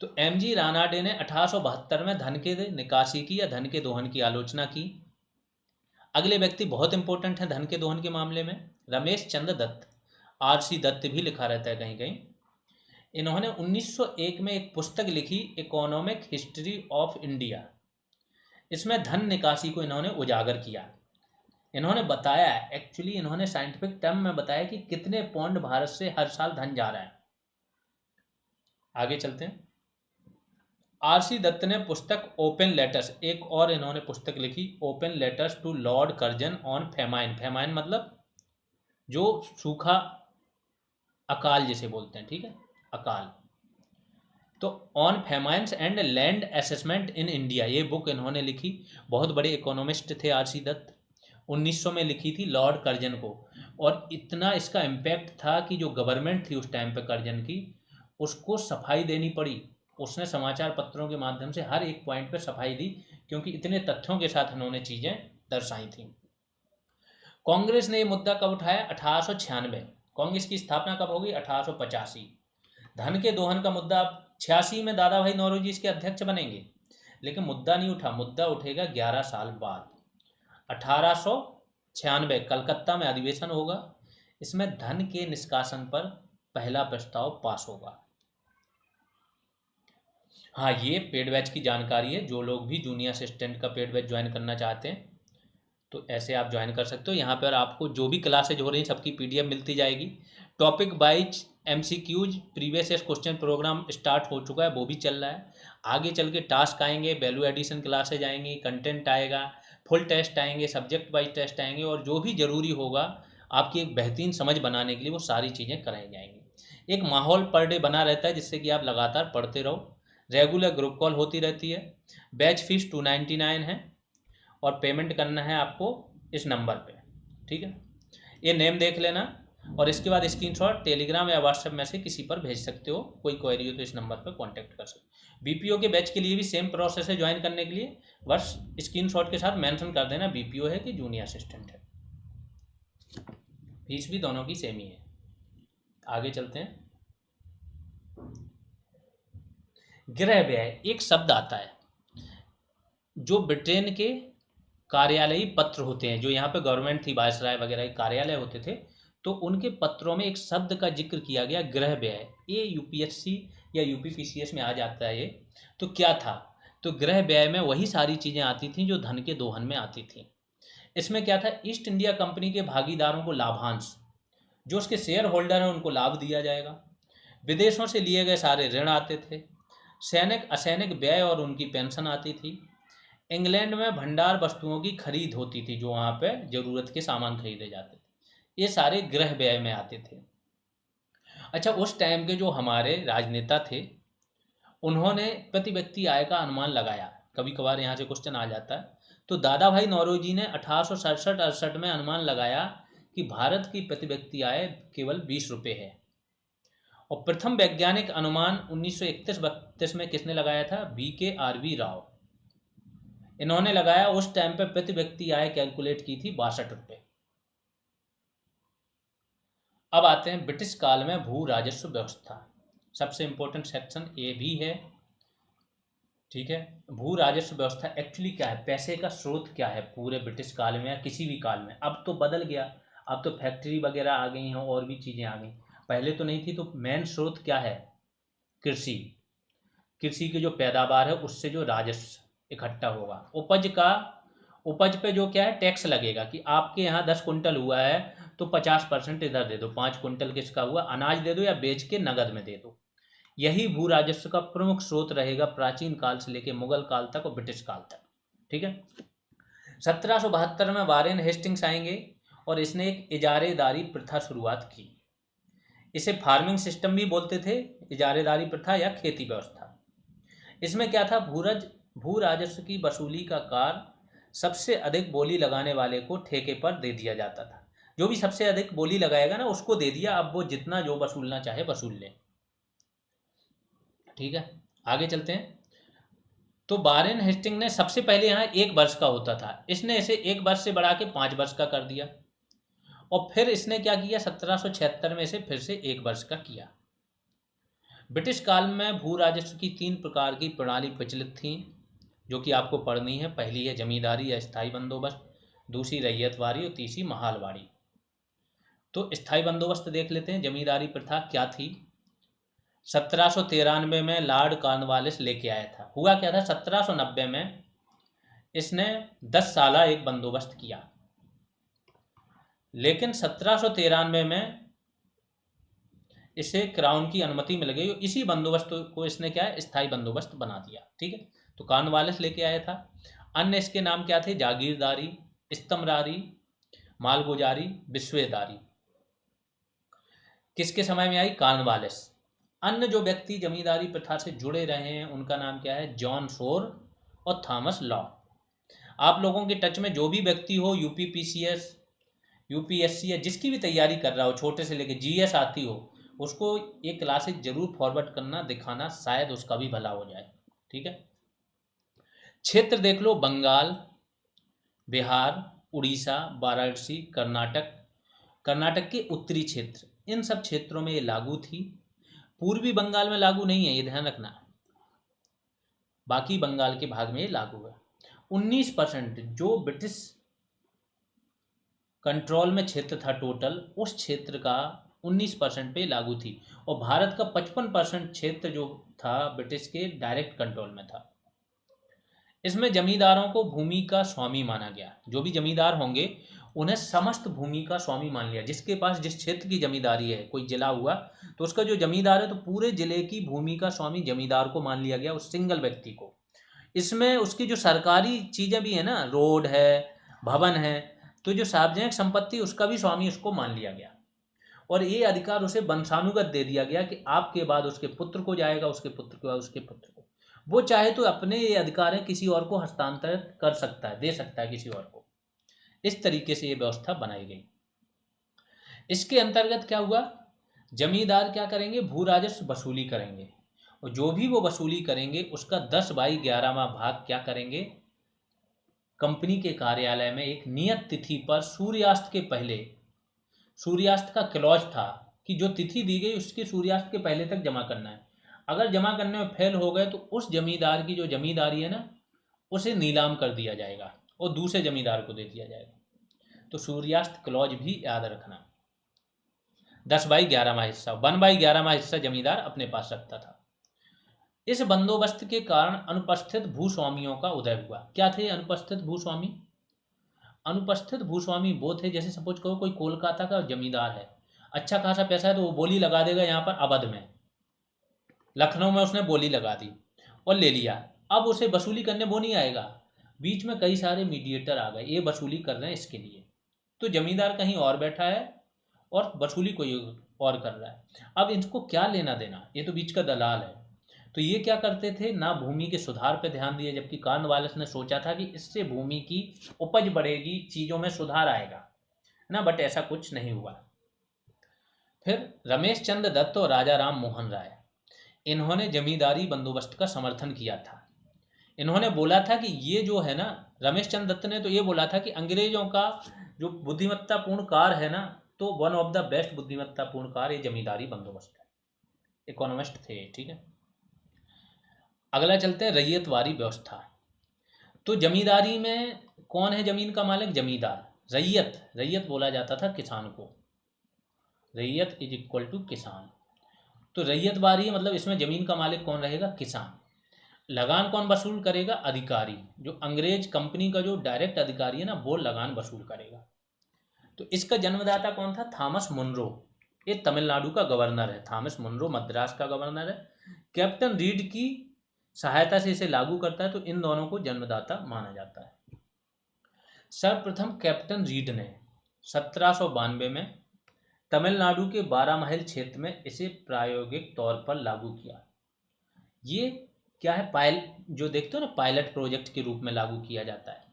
तो एमजी रानाडे ने 1872 में धन के निकासी की या धन के दोहन की आलोचना की। अगले व्यक्ति बहुत इंपॉर्टेंट है धन के दोहन के मामले में, रमेश चंद्र दत्त, आरसी दत्त भी लिखा रहता है कहीं कहीं। इन्होंने 1901 में एक पुस्तक लिखी, इकोनॉमिक हिस्ट्री ऑफ इंडिया। इसमें धन निकासी को इन्होंने उजागर किया। इन्होंने बताया, एक्चुअली इन्होंने साइंटिफिक टर्म में बताया कि कितने पौंड भारत से हर साल धन जा रहा है। आगे चलते हैं। आरसी दत्त ने पुस्तक ओपन लेटर्स, एक और इन्होंने पुस्तक लिखी, open letters to Lord Curzon on famine. Famine मतलब जो सूखा, अकाल जिसे बोलते हैं, ठीक है, अकाल। तो on famines and land assessment in India, ये बुक इन्होंने लिखी। बहुत बड़े इकोनॉमिस्ट थे आरसी दत्त। 1900 में लिखी थी लॉर्ड कर्जन को, और इतना इसका इम्पैक्ट था कि जो गवर्नमेंट थी उस टाइम पे कर्जन की, उसको सफाई देनी पड़ी। उसने समाचार पत्रों के माध्यम से हर एक पॉइंट पे सफाई दी, क्योंकि इतने तथ्यों के साथ इन्होंने चीज़ें दर्शाई थी। कांग्रेस ने ये मुद्दा कब उठाया? 1896। कांग्रेस की स्थापना कब होगी? 1885। धन के दोहन का मुद्दा 86 में दादा भाई नौरोजी इसके अध्यक्ष बनेंगे, लेकिन मुद्दा नहीं उठा, मुद्दा उठेगा 11 साल बाद। 1896 कलकत्ता में अधिवेशन होगा, इसमें धन के निष्कासन पर पहला प्रस्ताव पास होगा। हाँ, ये पेड बैच की जानकारी है। जो लोग भी जूनियर असिस्टेंट का पेड बैच ज्वाइन करना चाहते हैं तो ऐसे आप ज्वाइन कर सकते हो। यहाँ पर आपको जो भी क्लासेज हो रही हैं सबकी पीडीएफ मिलती जाएगी। Topic wise MCQs previous year question programme start हो चुका है, वो भी चल रहा है। आगे चल के टास्क आएंगे, वैल्यू एडिशन क्लासेज आएंगी, कंटेंट आएगा, फुल टेस्ट आएंगे, सब्जेक्ट वाइज टेस्ट आएंगे, और जो भी ज़रूरी होगा आपकी एक बेहतरीन समझ बनाने के लिए वो सारी चीज़ें कराई जाएंगी। एक माहौल पर डे बना रहता है जिससे कि आप लगातार पढ़ते रहो। रेगुलर ग्रुप कॉल होती रहती है। बैच फीस 299 है, और पेमेंट करना है आपको इस नंबर पे, ठीक है। ये नेम देख लेना, और इसके बाद स्क्रीनशॉट टेलीग्राम या व्हाट्सएप में से किसी पर भेज सकते हो। कोई क्वेरी हो तो इस नंबर पर कांटेक्ट कर सकते हो। बीपीओ के बैच के लिए भी सेम प्रोसेस है ज्वाइन करने के लिए, बस स्क्रीनशॉट के साथ मेंशन कर देना बीपीओ है कि जूनियर असिस्टेंट है। फीस भी दोनों की सेम ही है। आगे चलते हैं। गृह व्यय एक शब्द आता है, जो ब्रिटेन के कार्यालयी पत्र होते हैं, जो यहाँ पे गवर्नमेंट थी, वायसराय वगैरह के कार्यालय होते थे, तो उनके पत्रों में एक शब्द का जिक्र किया गया, गृह व्यय। ये यूपीएससी या यूपीपीसीएस में आ जाता है ये। तो क्या था? तो गृह व्यय में वही सारी चीज़ें आती थी जो धन के दोहन में आती थी। इसमें क्या था? ईस्ट इंडिया कंपनी के भागीदारों को लाभांश, जो उसके शेयर होल्डर हैं उनको लाभ दिया जाएगा। विदेशों से लिए गए सारे ऋण आते थे। सैनिक असैनिक व्यय और उनकी पेंशन आती थी। इंग्लैंड में भंडार वस्तुओं की खरीद होती थी, जो वहाँ पे ज़रूरत के सामान खरीदे जाते थे। ये सारे गृह व्यय में आते थे। अच्छा, उस टाइम के जो हमारे राजनेता थे उन्होंने प्रति व्यक्ति आय का अनुमान लगाया। कभी कभार यहाँ से क्वेश्चन आ जाता है। तो दादा भाई नौरोजी ने 1867-68 में अनुमान लगाया कि भारत की प्रति व्यक्ति आय केवल 20 रुपये है। और प्रथम वैज्ञानिक अनुमान 1931-32 में किसने लगाया था? VKRV राव। इन्होंने लगाया। उस टाइम पे प्रति व्यक्ति आय कैलकुलेट की थी 62 रुपये। अब आते हैं ब्रिटिश काल में भू राजस्व व्यवस्था। सबसे इंपॉर्टेंट सेक्शन ये भी है, ठीक है। भू राजस्व व्यवस्था एक्चुअली क्या है, पैसे का स्रोत क्या है पूरे ब्रिटिश काल में या किसी भी काल में। अब तो बदल गया, अब तो फैक्ट्री वगैरह आ गई हैं और भी चीज़ें आ गई, पहले तो नहीं थी। तो मेन स्रोत क्या है? कृषि। कृषि की जो पैदावार है उससे जो राजस्व इकट्ठा होगा, उपज पे जो क्या है टैक्स लगेगा, कि आपके यहाँ 10 कुंटल हुआ है तो 50% इधर दे दो, 5 कुंटल किसका हुआ अनाज दे दो या बेच के नगद में दे दो। यही भू राजस्व का प्रमुख स्रोत रहेगा प्राचीन काल से लेकर मुगल काल तक और ब्रिटिश काल तक, ठीक है। 1772 में वारेन हेस्टिंग्स आएंगे और इसने एक इजारेदारी प्रथा शुरुआत की। इसे फार्मिंग सिस्टम भी बोलते थे, इजारेदारी प्रथा या खेती व्यवस्था। इसमें क्या था? भू राजस्व की वसूली का कार्य सबसे अधिक बोली लगाने वाले को ठेके पर दे दिया जाता था। जो भी सबसे अधिक बोली लगाएगा ना उसको दे दिया, अब वो जितना जो वसूलना चाहे वसूल ले, ठीक है। आगे चलते हैं। तो वारेन हेस्टिंग ने सबसे पहले यहाँ 1 वर्ष का होता था, इसने इसे 1 वर्ष से बढ़ा के 5 वर्ष का कर दिया। और फिर इसने क्या किया? 1776 में इसे फिर से 1 वर्ष का किया। ब्रिटिश काल में भू राजस्व की 3 प्रकार की प्रणाली प्रचलित थी, जो कि आपको पढ़नी है। पहली है जमींदारी या स्थायी बंदोबस्त, दूसरी रैयतवाड़ी और तीसरी महालवाड़ी। तो स्थायी बंदोबस्त देख लेते हैं। जमींदारी प्रथा क्या थी? 1793 में लॉर्ड कॉर्नवालिस लेके आया था। हुआ क्या था? 1790 में इसने 10 साल एक बंदोबस्त किया, लेकिन 1793 में इसे क्राउन की अनुमति मिल गई। इसी बंदोबस्त को इसने क्या है स्थायी बंदोबस्त बना दिया, ठीक है। तो कॉर्नवालिस लेके आया था। अन्य इसके नाम क्या थे? जागीरदारी, इस्तमरारी, मालगुजारी, विश्वेदारी। किसके समय में आई? कॉर्नवालिस। अन्य जो व्यक्ति जमींदारी प्रथा से जुड़े रहे हैं उनका नाम क्या है? जॉन शोर और थॉमस लॉ। आप लोगों के टच में जो भी व्यक्ति हो, यूपीपीसीएस, यूपीएससी या जिसकी भी तैयारी कर रहा हो, छोटे से लेके जीएस आती हो, उसको ये क्लासेस जरूर फॉरवर्ड करना, दिखाना, शायद उसका भी भला हो जाए। ठीक है। क्षेत्र देख लो, बंगाल, बिहार, उड़ीसा, वाराणसी, कर्नाटक, कर्नाटक के उत्तरी क्षेत्र, इन सब क्षेत्रों में ये लागू थी। पूर्वी बंगाल में लागू नहीं है, ये ध्यान रखना। बाकी बंगाल के भाग में ये लागू है। 19% जो ब्रिटिश कंट्रोल में क्षेत्र था टोटल, उस क्षेत्र का 19% पे लागू थी। और भारत का 55% क्षेत्र जो था ब्रिटिश के डायरेक्ट कंट्रोल में था। इसमें जमींदारों को भूमि का स्वामी माना गया। जो भी जमींदार होंगे उन्हें समस्त भूमि का स्वामी मान लिया। जिसके पास जिस क्षेत्र की जमींदारी है, कोई जिला हुआ तो उसका जो जमींदार है, तो पूरे जिले की भूमि का स्वामी जमींदार को मान लिया गया, उस सिंगल व्यक्ति को। इसमें उसकी जो सरकारी चीज़ें भी है ना, रोड है, भवन है, तो जो सार्वजनिक संपत्ति उसका भी स्वामी उसको मान लिया गया। और ये अधिकार उसे वंशानुगत दे दिया गया कि आपके बाद उसके पुत्र को जाएगा, उसके पुत्र के बाद उसके पुत्र को। वो चाहे तो अपने ये अधिकार है किसी और को हस्तांतरित कर सकता है, दे सकता है किसी और को। इस तरीके से ये व्यवस्था बनाई गई। इसके अंतर्गत क्या हुआ, जमींदार क्या करेंगे, भू राजस्व वसूली करेंगे। और जो भी वो वसूली करेंगे उसका 10/11वां भाग क्या करेंगे, कंपनी के कार्यालय में एक नियत तिथि पर सूर्यास्त के पहले, सूर्यास्त का क्लॉज था कि जो तिथि दी गई उसके सूर्यास्त के पहले तक जमा करना है। अगर जमा करने में फेल हो गए तो उस जमींदार की जो जमींदारी है ना, उसे नीलाम कर दिया जाएगा और दूसरे जमींदार को दे दिया जाएगा। तो सूर्यास्त क्लॉज भी याद रखना। 10/11वां हिस्सा, 1/11वां हिस्सा जमींदार अपने पास रखता था। इस बंदोबस्त के कारण अनुपस्थित भूस्वामियों का उदय हुआ। क्या थे अनुपस्थित भूस्वामी? अनुपस्थित भूस्वामी वो थे, जैसे सपोज करो कोई कोलकाता का जमींदार है, अच्छा खासा पैसा है, तो वो बोली लगा देगा यहाँ पर अवध में, लखनऊ में उसने बोली लगा दी और ले लिया। अब उसे वसूली करने वो नहीं आएगा, बीच में कई सारे मीडिएटर आ गए, ये वसूली कर रहे हैं इसके लिए। तो जमींदार कहीं और बैठा है और वसूली कोई और कर रहा है। अब इनको क्या लेना देना, ये तो बीच का दलाल है। तो ये क्या करते थे, ना भूमि के सुधार पे ध्यान दिए, जबकि कॉर्नवालिस ने सोचा था कि इससे भूमि की उपज बढ़ेगी, चीज़ों में सुधार आएगा ना, बट ऐसा कुछ नहीं हुआ। फिर रमेश चंद्र दत्त और राजा राम मोहन राय, इन्होंने जमींदारी बंदोबस्त का समर्थन किया था। इन्होंने बोला था कि ये जो है ना, रमेश चंद्र दत्त ने तो ये बोला था कि अंग्रेजों का जो बुद्धिमत्तापूर्ण कार्य है ना, तो वन ऑफ द बेस्ट बुद्धिमत्तापूर्ण कार्य जमींदारी बंदोबस्त है। इकोनॉमिस्ट थे। ठीक है, अगला चलते हैं रैयतवारी व्यवस्था। तो जमींदारी में कौन है जमीन का मालिक? जमींदार। रैयत, रैयत बोला जाता था किसान को, रैयत इज इक्वल टू किसान। तो रैयतवारी मतलब इसमें जमीन का मालिक कौन रहेगा? किसान। लगान कौन वसूल करेगा? अधिकारी। जो अंग्रेज कंपनी का जो डायरेक्ट अधिकारी है ना, वो लगान वसूल करेगा। तो इसका जन्मदाता कौन था? Thomas Munro. ये तमिलनाडु का गवर्नर है। थॉमस मुनरो मद्रास का गवर्नर है। कैप्टन रीड की सहायता से इसे लागू करता है, तो इन दोनों को जन्मदाता माना जाता है। सर्वप्रथम कैप्टन रीड ने 1792 में तमिलनाडु के 12 माइल क्षेत्र में इसे प्रायोगिक तौर पर लागू किया। ये क्या है, जो देखते हो ना, पायलट प्रोजेक्ट के रूप में लागू किया जाता है।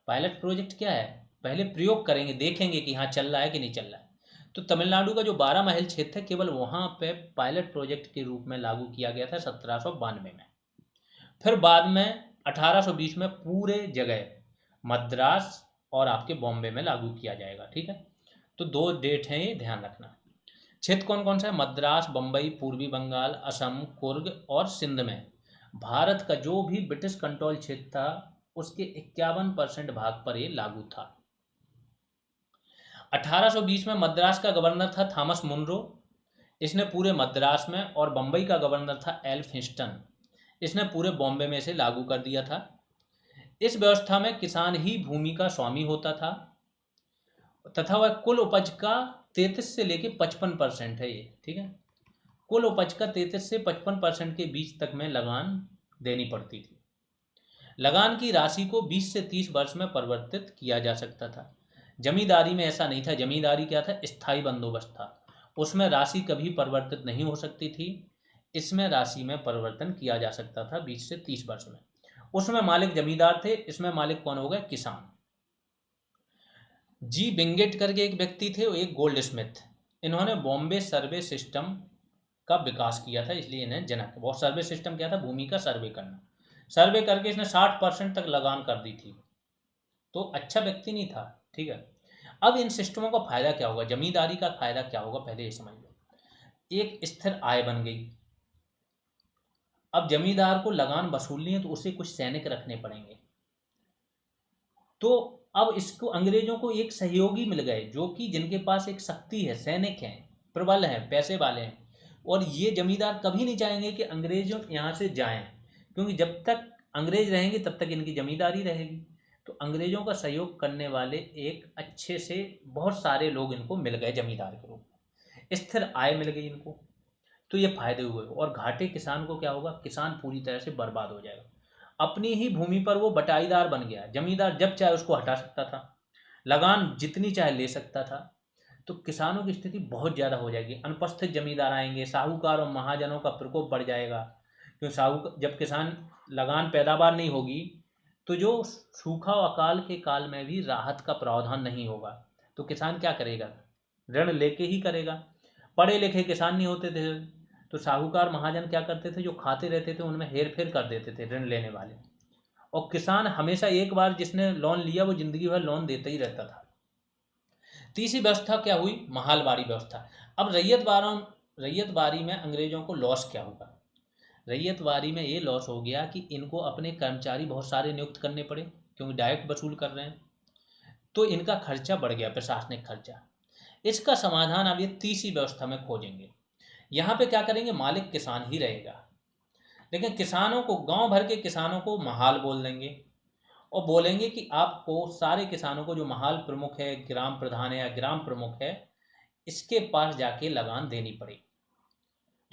पायलट प्रोजेक्ट क्या है? पहले प्रयोग करेंगे, देखेंगे कि हाँ चल रहा है कि नहीं चल रहा है। तो तमिलनाडु का जो 12 माइल क्षेत्र है, केवल वहाँ पे पायलट प्रोजेक्ट के रूप में लागू किया गया था 1792 में। फिर बाद में 1820 में पूरे जगह मद्रास और आपके बॉम्बे में लागू किया जाएगा। ठीक है, तो 2 डेट हैं, ये ध्यान रखना। क्षेत्र कौन कौन सा है? मद्रास, बम्बई, पूर्वी बंगाल, असम, कुर्ग और सिंध में भारत का जो भी ब्रिटिश कंट्रोल क्षेत्र था उसके 51% भाग पर ये लागू था। 1820 में मद्रास का गवर्नर था थॉमस मुनरो, इसने पूरे मद्रास में, और बम्बई का गवर्नर था एल्फिंस्टन, इसने पूरे बॉम्बे में इसे लागू कर दिया था। इस व्यवस्था में किसान ही भूमि का स्वामी होता था तथा वह कुल उपज का 33 से लेके 55% है ये। ठीक है, कुल उपज का 33 से 55% के बीच तक में लगान देनी पड़ती थी। लगान की राशि को 20 से 30 वर्ष में परिवर्तित किया जा सकता था। जमींदारी में ऐसा नहीं था। जमींदारी क्या था? स्थायी बंदोबस्त था, उसमें राशि कभी परिवर्तित नहीं हो सकती थी। इसमें राशि में परिवर्तन किया जा सकता था 20 से 30 वर्ष में। उसमें मालिक जमींदार थे, इसमें मालिक कौन हो गए? किसान। जी बिंगेट करके एक व्यक्ति थे, एक गोल्ड स्मिथ, इन्होंने बॉम्बे सर्वे सिस्टम का विकास किया था, इसलिए इन्हें जनक। वो सर्वे सिस्टम क्या था? भूमि का सर्वे करना। सर्वे करके इसने 60% तक लगान कर दी थी, तो अच्छा व्यक्ति नहीं था। ठीक है, अब इन सिस्टमों का फायदा क्या होगा? जमींदारी का फायदा क्या होगा, पहले ये समझ लो। एक स्थिर आय बन गई। अब जमींदार को लगान वसूलनी है तो उसे कुछ सैनिक रखने पड़ेंगे, तो अब इसको अंग्रेजों को एक सहयोगी मिल गए, जो कि जिनके पास एक शक्ति है, सैनिक हैं, प्रबल हैं, पैसे वाले हैं। और ये जमींदार कभी नहीं चाहेंगे कि अंग्रेजों यहाँ से जाएं, क्योंकि जब तक अंग्रेज रहेंगे तब तक इनकी जमींदारी रहेगी। तो अंग्रेजों का सहयोग करने वाले एक अच्छे से बहुत सारे लोग इनको मिल गए जमींदार के रूप में, स्थिर आय मिल गई इनको, तो ये फायदे हुए। और घाटे किसान को क्या होगा? किसान पूरी तरह से बर्बाद हो जाएगा। अपनी ही भूमि पर वो बटाईदार बन गया, जमींदार जब चाहे उसको हटा सकता था, लगान जितनी चाहे ले सकता था। तो किसानों की स्थिति बहुत ज़्यादा हो जाएगी, अनुपस्थित जमींदार आएंगे, साहूकार और महाजनों का प्रकोप बढ़ जाएगा। क्योंकि जब किसान लगान पैदावार नहीं होगी, तो जो सूखा और अकाल के काल में भी राहत का प्रावधान नहीं होगा, तो किसान क्या करेगा? ऋण लेके ही करेगा। पढ़े लिखे किसान नहीं होते थे, तो साहूकार महाजन क्या करते थे? जो खाते रहते थे उनमें हेर फेर कर देते थे ऋण लेने वाले। और किसान हमेशा, एक बार जिसने लोन लिया वो जिंदगी भर लोन देता ही रहता था। तीसरी व्यवस्था क्या हुई? महालबाड़ी व्यवस्था। अब रैयतबाड़ी में अंग्रेजों को लॉस क्या होगा? रैयतबाड़ी में ये लॉस हो गया कि इनको अपने कर्मचारी बहुत सारे नियुक्त करने पड़े, क्योंकि डायरेक्ट वसूल कर रहे हैं, तो इनका खर्चा बढ़ गया, प्रशासनिक खर्चा। इसका समाधान अब ये तीसरी व्यवस्था में खोजेंगे। यहाँ पे क्या करेंगे? मालिक किसान ही रहेगा, लेकिन किसानों को, गांव भर के किसानों को महाल बोल देंगे, और बोलेंगे कि आपको, सारे किसानों को, जो महाल प्रमुख है, ग्राम प्रधान है या ग्राम प्रमुख है, इसके पास जाके लगान देनी पड़ेगी।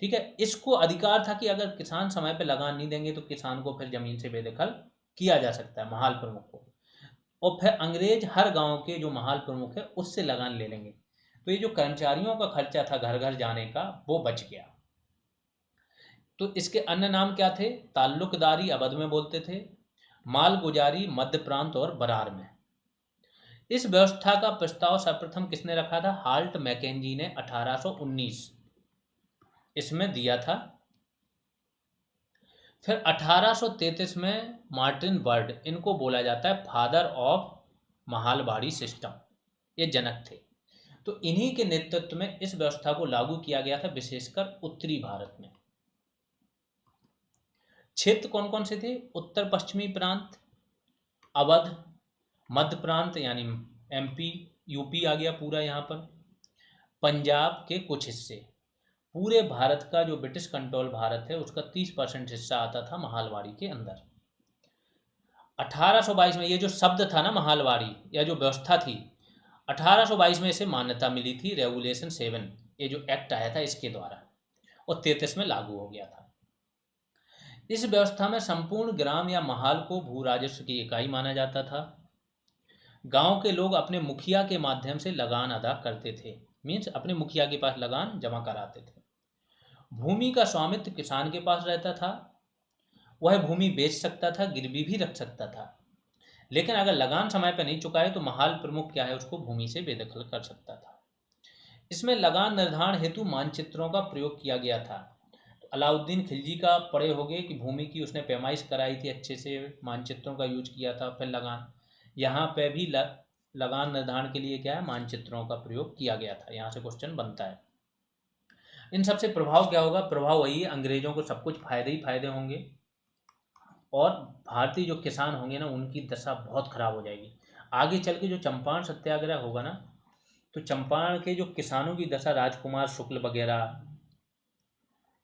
ठीक है, इसको अधिकार था कि अगर किसान समय पे लगान नहीं देंगे तो किसान को फिर जमीन से बेदखल किया जा सकता है, महाल प्रमुख को। और फिर अंग्रेज हर गांव के जो महाल प्रमुख है उससे लगान ले लेंगे, तो ये जो कर्मचारियों का खर्चा था घर घर जाने का, वो बच गया। तो इसके अन्य नाम क्या थे? ताल्लुकदारी अवध में बोलते थे, मालगुजारी मध्य प्रांत और बरार में। इस व्यवस्था का प्रस्ताव सर्वप्रथम किसने रखा था? हाल्ट मैकेंजी ने 1819 इसमें दिया था। फिर 1833 में मार्टिन बर्ड, इनको बोला जाता है फादर ऑफ महालबाड़ी सिस्टम, ये जनक थे। तो इन्हीं के नेतृत्व में इस व्यवस्था को लागू किया गया था, विशेषकर उत्तरी भारत में। क्षेत्र कौन कौन से थे? उत्तर पश्चिमी प्रांत, अवध, मध्य प्रांत यानी एमपी, यूपी आ गया पूरा यहाँ पर, पंजाब के कुछ हिस्से। पूरे भारत का जो ब्रिटिश कंट्रोल भारत है उसका 30% हिस्सा आता था महालवाड़ी के अंदर। 1822 में ये जो शब्द था ना महालवाड़ी, या जो व्यवस्था थी, 1822 में इसे मान्यता मिली थी, रेगुलेशन 7, ये जो एक्ट आया था इसके द्वारा, और 33 में लागू हो गया था। इस व्यवस्था में संपूर्ण ग्राम या महाल को भू राजस्व की इकाई माना जाता था। गांव के लोग अपने मुखिया के माध्यम से लगान अदा करते थे, मीन्स अपने मुखिया के पास लगान जमा कराते थे। भूमि का स्वामित्व किसान के पास रहता था, वह भूमि बेच सकता था, गिरवी भी रख सकता था, लेकिन अगर लगान समय पर नहीं चुकाए तो महाल प्रमुख क्या है, उसको भूमि से बेदखल कर सकता था। इसमें लगान निर्धारण हेतु मानचित्रों का प्रयोग किया गया था। तो अलाउद्दीन खिलजी का पढ़े होंगे कि भूमि की उसने पैमाइश कराई थी, अच्छे से मानचित्रों का यूज किया था। फिर लगान, यहाँ पे भी लगान निर्धारण के लिए क्या है, मानचित्रों का प्रयोग किया गया था। यहाँ से क्वेश्चन बनता है। इन सबसे प्रभाव क्या होगा? प्रभाव वही है, अंग्रेजों को सब कुछ फायदे ही फायदे होंगे, और भारतीय जो किसान होंगे ना, उनकी दशा बहुत खराब हो जाएगी। आगे चल के जो चंपारण सत्याग्रह होगा ना, तो चंपारण के जो किसानों की दशा, राजकुमार शुक्ल वगैरह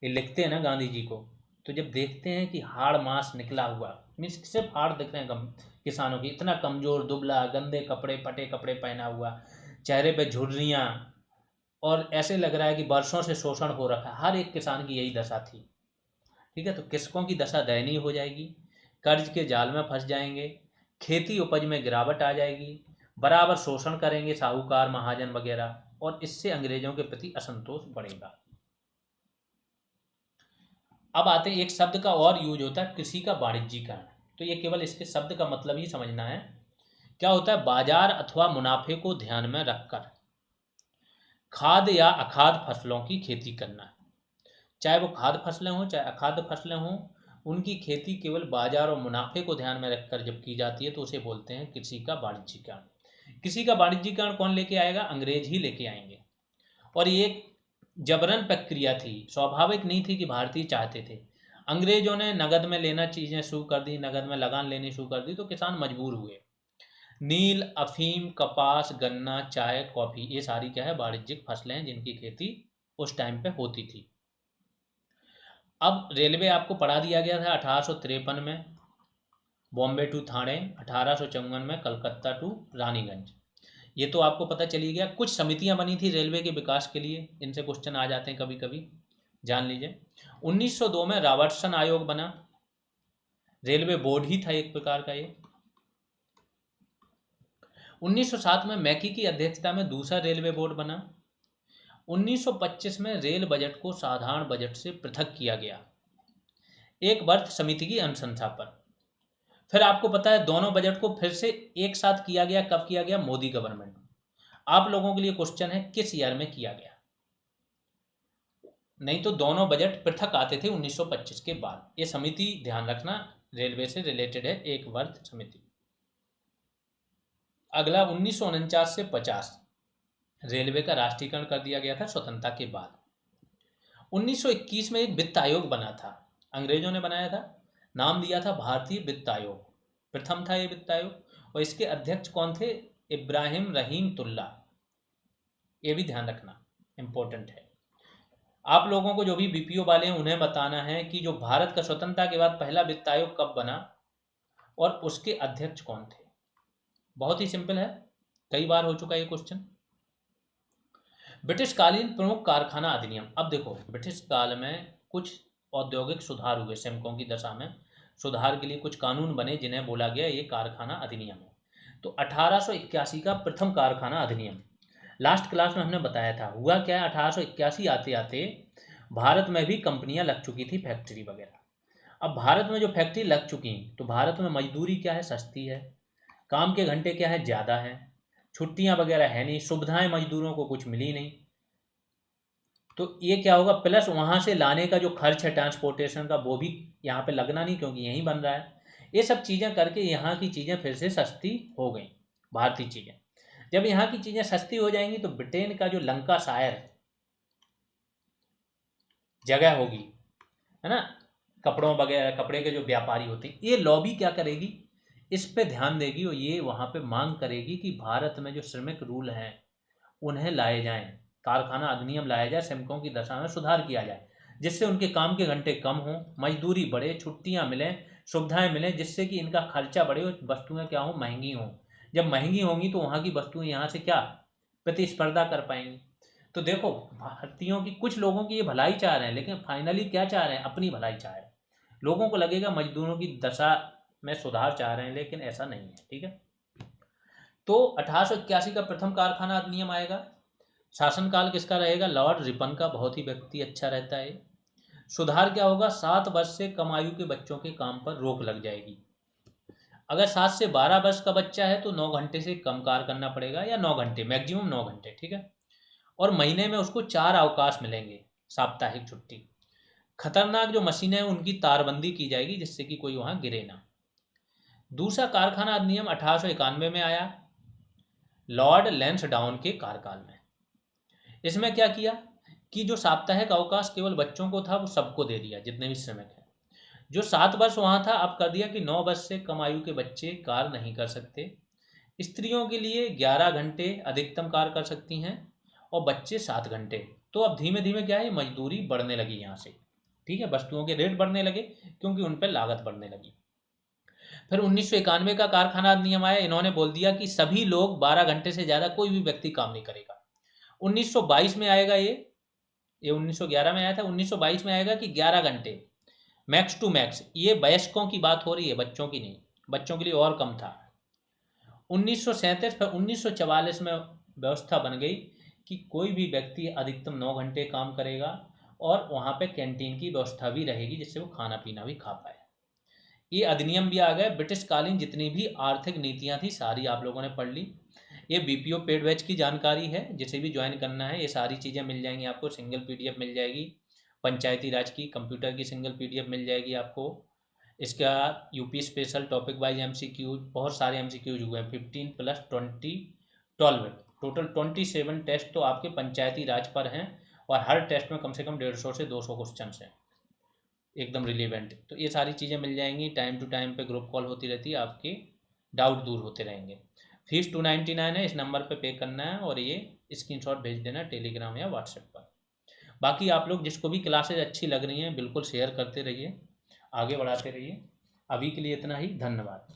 ये लिखते हैं ना गांधी जी को, तो जब देखते हैं कि हाड़ मांस निकला हुआ, मीन्स सिर्फ हाड़ दिख रहे हैं किसानों की, इतना कमजोर, दुबला, गंदे कपड़े, फटे कपड़े पहना हुआ, चेहरे पे झुर्रियाँ, और ऐसे लग रहा है कि वर्षों से शोषण हो रखा है, हर एक किसान की यही दशा थी। ठीक है, तो कृषकों की दशा दयनीय हो जाएगी, कर्ज के जाल में फंस जाएंगे, खेती उपज में गिरावट आ जाएगी, बराबर शोषण करेंगे साहूकार महाजन वगैरह, और इससे अंग्रेजों के प्रति असंतोष बढ़ेगा। अब आते हैं, एक शब्द का और यूज होता है, कृषि का वाणिज्यीकरण। तो ये केवल इसके शब्द का मतलब ही समझना है। क्या होता है? बाजार अथवा मुनाफे को ध्यान में रखकर खाद्य या अखाद्य फसलों की खेती करना। चाहे वो खाद्य फसलें हों चाहे अखाद्य फसलें हों, उनकी खेती केवल बाजार और मुनाफे को ध्यान में रखकर जब की जाती है तो उसे बोलते हैं कृषि का वाणिज्यिकरण। कृषि का वाणिज्यिकरण कौन लेके आएगा? अंग्रेज ही लेके आएंगे। और ये एक जबरन प्रक्रिया थी, स्वाभाविक नहीं थी कि भारतीय चाहते थे। अंग्रेजों ने नगद में लेना चीज़ें शुरू कर दी, नगद में लगान लेनी शुरू कर दी, तो किसान मजबूर हुए। नील, अफीम, कपास, गन्ना, चाय, कॉफ़ी, ये सारी क्या है? वाणिज्यिक फसलें हैं जिनकी खेती उस टाइम पे होती थी। अब रेलवे आपको पढ़ा दिया गया था 1853 में बॉम्बे टू ठाणे, 1854 में कलकत्ता टू रानीगंज। ये तो आपको पता चली गया। कुछ समितियां बनी थी रेलवे के विकास के लिए, इनसे क्वेश्चन आ जाते हैं कभी कभी, जान लीजिए। 1902 में रॉबर्टसन आयोग बना, रेलवे बोर्ड ही था एक प्रकार का ये। 1907 में मैकी की अध्यक्षता में दूसरा रेलवे बोर्ड बना। 1925 में रेल बजट को साधारण बजट से पृथक किया गया, एक वर्ष समिति की अनुशंसा पर। फिर आपको पता है दोनों बजट को फिर से एक साथ किया गया। कब किया गया? मोदी गवर्नमेंट में। आप लोगों के लिए क्वेश्चन है किस ईयर में किया गया? नहीं तो दोनों बजट पृथक आते थे 1925 के बाद। ये समिति ध्यान रखना, रेलवे से रिलेटेड है, एक वर्ष समिति। अगला 1949 से 50 रेलवे का राष्ट्रीयकरण कर दिया गया था स्वतंत्रता के बाद। 1921 में एक वित्त आयोग बना था, अंग्रेजों ने बनाया था, नाम दिया था भारतीय वित्त आयोग। प्रथम था ये वित्त आयोग और इसके अध्यक्ष कौन थे? इब्राहिम रहीम तुल्ला। ये भी ध्यान रखना, इंपॉर्टेंट है। आप लोगों को जो भी बीपीओ वाले हैं उन्हें बताना है कि जो भारत का स्वतंत्रता के बाद पहला वित्त आयोग कब बना और उसके अध्यक्ष कौन थे। बहुत ही सिंपल है, कई बार हो चुका ये क्वेश्चन। ब्रिटिश कालीन प्रमुख कारखाना अधिनियम। अब देखो, ब्रिटिश काल में कुछ औद्योगिक सुधार हुए, श्रमिकों की दशा में सुधार के लिए कुछ कानून बने जिन्हें बोला गया ये कारखाना अधिनियम है। तो 1881 का प्रथम कारखाना अधिनियम, लास्ट क्लास में हमने बताया था। हुआ क्या है, 1881 आते आते भारत में भी कंपनियां लग चुकी थी, फैक्ट्री वगैरह। अब भारत में जो फैक्ट्री लग चुकी तो भारत में मजदूरी क्या है? सस्ती है, काम के घंटे क्या है? ज़्यादा है, छुट्टियां वगैरह है नहीं, सुविधाएं मजदूरों को कुछ मिली नहीं। तो ये क्या होगा? प्लस वहाँ से लाने का जो खर्च है ट्रांसपोर्टेशन का, वो भी यहाँ पे लगना नहीं क्योंकि यहीं बन रहा है। ये सब चीज़ें करके यहाँ की चीज़ें फिर से सस्ती हो गई, भारतीय चीज़ें। जब यहाँ की चीज़ें सस्ती हो जाएंगी तो ब्रिटेन का जो लंका शायर जगह होगी, है ना, कपड़ों वगैरह, कपड़े के जो व्यापारी होते हैं, ये लॉबी क्या करेगी? इस पे ध्यान देगी और ये वहाँ पे मांग करेगी कि भारत में जो श्रमिक रूल हैं उन्हें लाए जाएं, कारखाना अधिनियम लाया जाए, श्रमिकों की दशा में सुधार किया जाए, जिससे उनके काम के घंटे कम हों, मजदूरी बढ़े, छुट्टियां मिलें, सुविधाएं मिलें, जिससे कि इनका खर्चा बढ़े और वस्तुएं क्या हों? महंगी हों। जब महंगी होंगी तो वहाँ की वस्तुएं यहाँ से क्या प्रतिस्पर्धा कर पाएंगी। तो देखो, भारतीयों की, कुछ लोगों की ये भलाई चाह रहे हैं लेकिन फाइनली क्या चाह रहे हैं? अपनी भलाई चाह रहे हैं। लोगों को लगेगा मजदूरों की दशा में सुधार चाह रहे हैं, लेकिन ऐसा नहीं है। ठीक है, तो 1881 का प्रथम कारखाना अधिनियम आएगा। शासनकाल किसका रहेगा? लॉर्ड रिपन का। बहुत ही व्यक्ति अच्छा रहता है। सुधार क्या होगा? 7 वर्ष से कम आयु के बच्चों के काम पर रोक लग जाएगी। अगर 7 से 12 वर्ष का बच्चा है तो 9 घंटे से कम कार्य करना पड़ेगा, या 9 घंटे, मैक्सिमम 9 घंटे। ठीक है, और महीने में उसको 4 अवकाश मिलेंगे, साप्ताहिक छुट्टी। खतरनाक जो मशीनें हैं उनकी तारबंदी की जाएगी जिससे कि कोई वहां गिरे ना। दूसरा कारखाना अधिनियम 1891 में आया, लॉर्ड लैंसडाउन के कार्यकाल में। इसमें क्या किया कि जो साप्ताहिक अवकाश केवल बच्चों को था वो सबको दे दिया, जितने भी श्रमिक हैं। जो 7 वर्ष वहाँ था, अब कर दिया कि 9 वर्ष से कम आयु के बच्चे कार्य नहीं कर सकते। स्त्रियों के लिए 11 घंटे अधिकतम कार्य कर सकती हैं और बच्चे 7 घंटे। तो अब धीमे धीमे क्या है, मजदूरी बढ़ने लगी यहाँ से। ठीक है, वस्तुओं के रेट बढ़ने लगे क्योंकि उन पर लागत बढ़ने लगी। फिर 1991 का कारखाना अधिनियम आया। इन्होंने बोल दिया कि सभी लोग 12 घंटे से ज़्यादा कोई भी व्यक्ति काम नहीं करेगा। 1922 में आएगा ये 1911 में आया था। 1922 में आएगा कि 11 घंटे मैक्स टू मैक्स। ये वयस्कों की बात हो रही है, बच्चों की नहीं, बच्चों के लिए और कम था। 1937 फिर 1944 में व्यवस्था बन गई कि कोई भी व्यक्ति अधिकतम 9 घंटे काम करेगा और वहाँ पे कैंटीन की व्यवस्था भी रहेगी जिससे वो खाना पीना भी खा पाए। ये अधिनियम भी आ गए, ब्रिटिशकालीन जितनी भी आर्थिक नीतियाँ थी सारी आप लोगों ने पढ़ ली। ये बीपीओ पेड बैच की जानकारी है, जिसे भी ज्वाइन करना है ये सारी चीज़ें मिल जाएंगी आपको, सिंगल पीडीएफ मिल जाएगी। पंचायती राज की कंप्यूटर की सिंगल पीडीएफ मिल जाएगी आपको। इसका UP special topic wise MCQs, बहुत सारे एमसीक्यूज हुए हैं, 15 + 20 12, टोटल 27 टेस्ट तो आपके पंचायती राज पर हैं। और हर टेस्ट में कम से कम 150 से 200 क्वेश्चन हैं, एकदम रिलेवेंट। तो ये सारी चीज़ें मिल जाएंगी, टाइम टू टाइम पे ग्रुप कॉल होती रहती है, आपके डाउट दूर होते रहेंगे। फीस 299 है, इस नंबर पे करना है और ये स्क्रीनशॉट भेज देना टेलीग्राम या व्हाट्सएप पर। बाकी आप लोग जिसको भी क्लासेज अच्छी लग रही हैं बिल्कुल शेयर करते रहिए, आगे बढ़ाते रहिए। अभी के लिए इतना ही, धन्यवाद।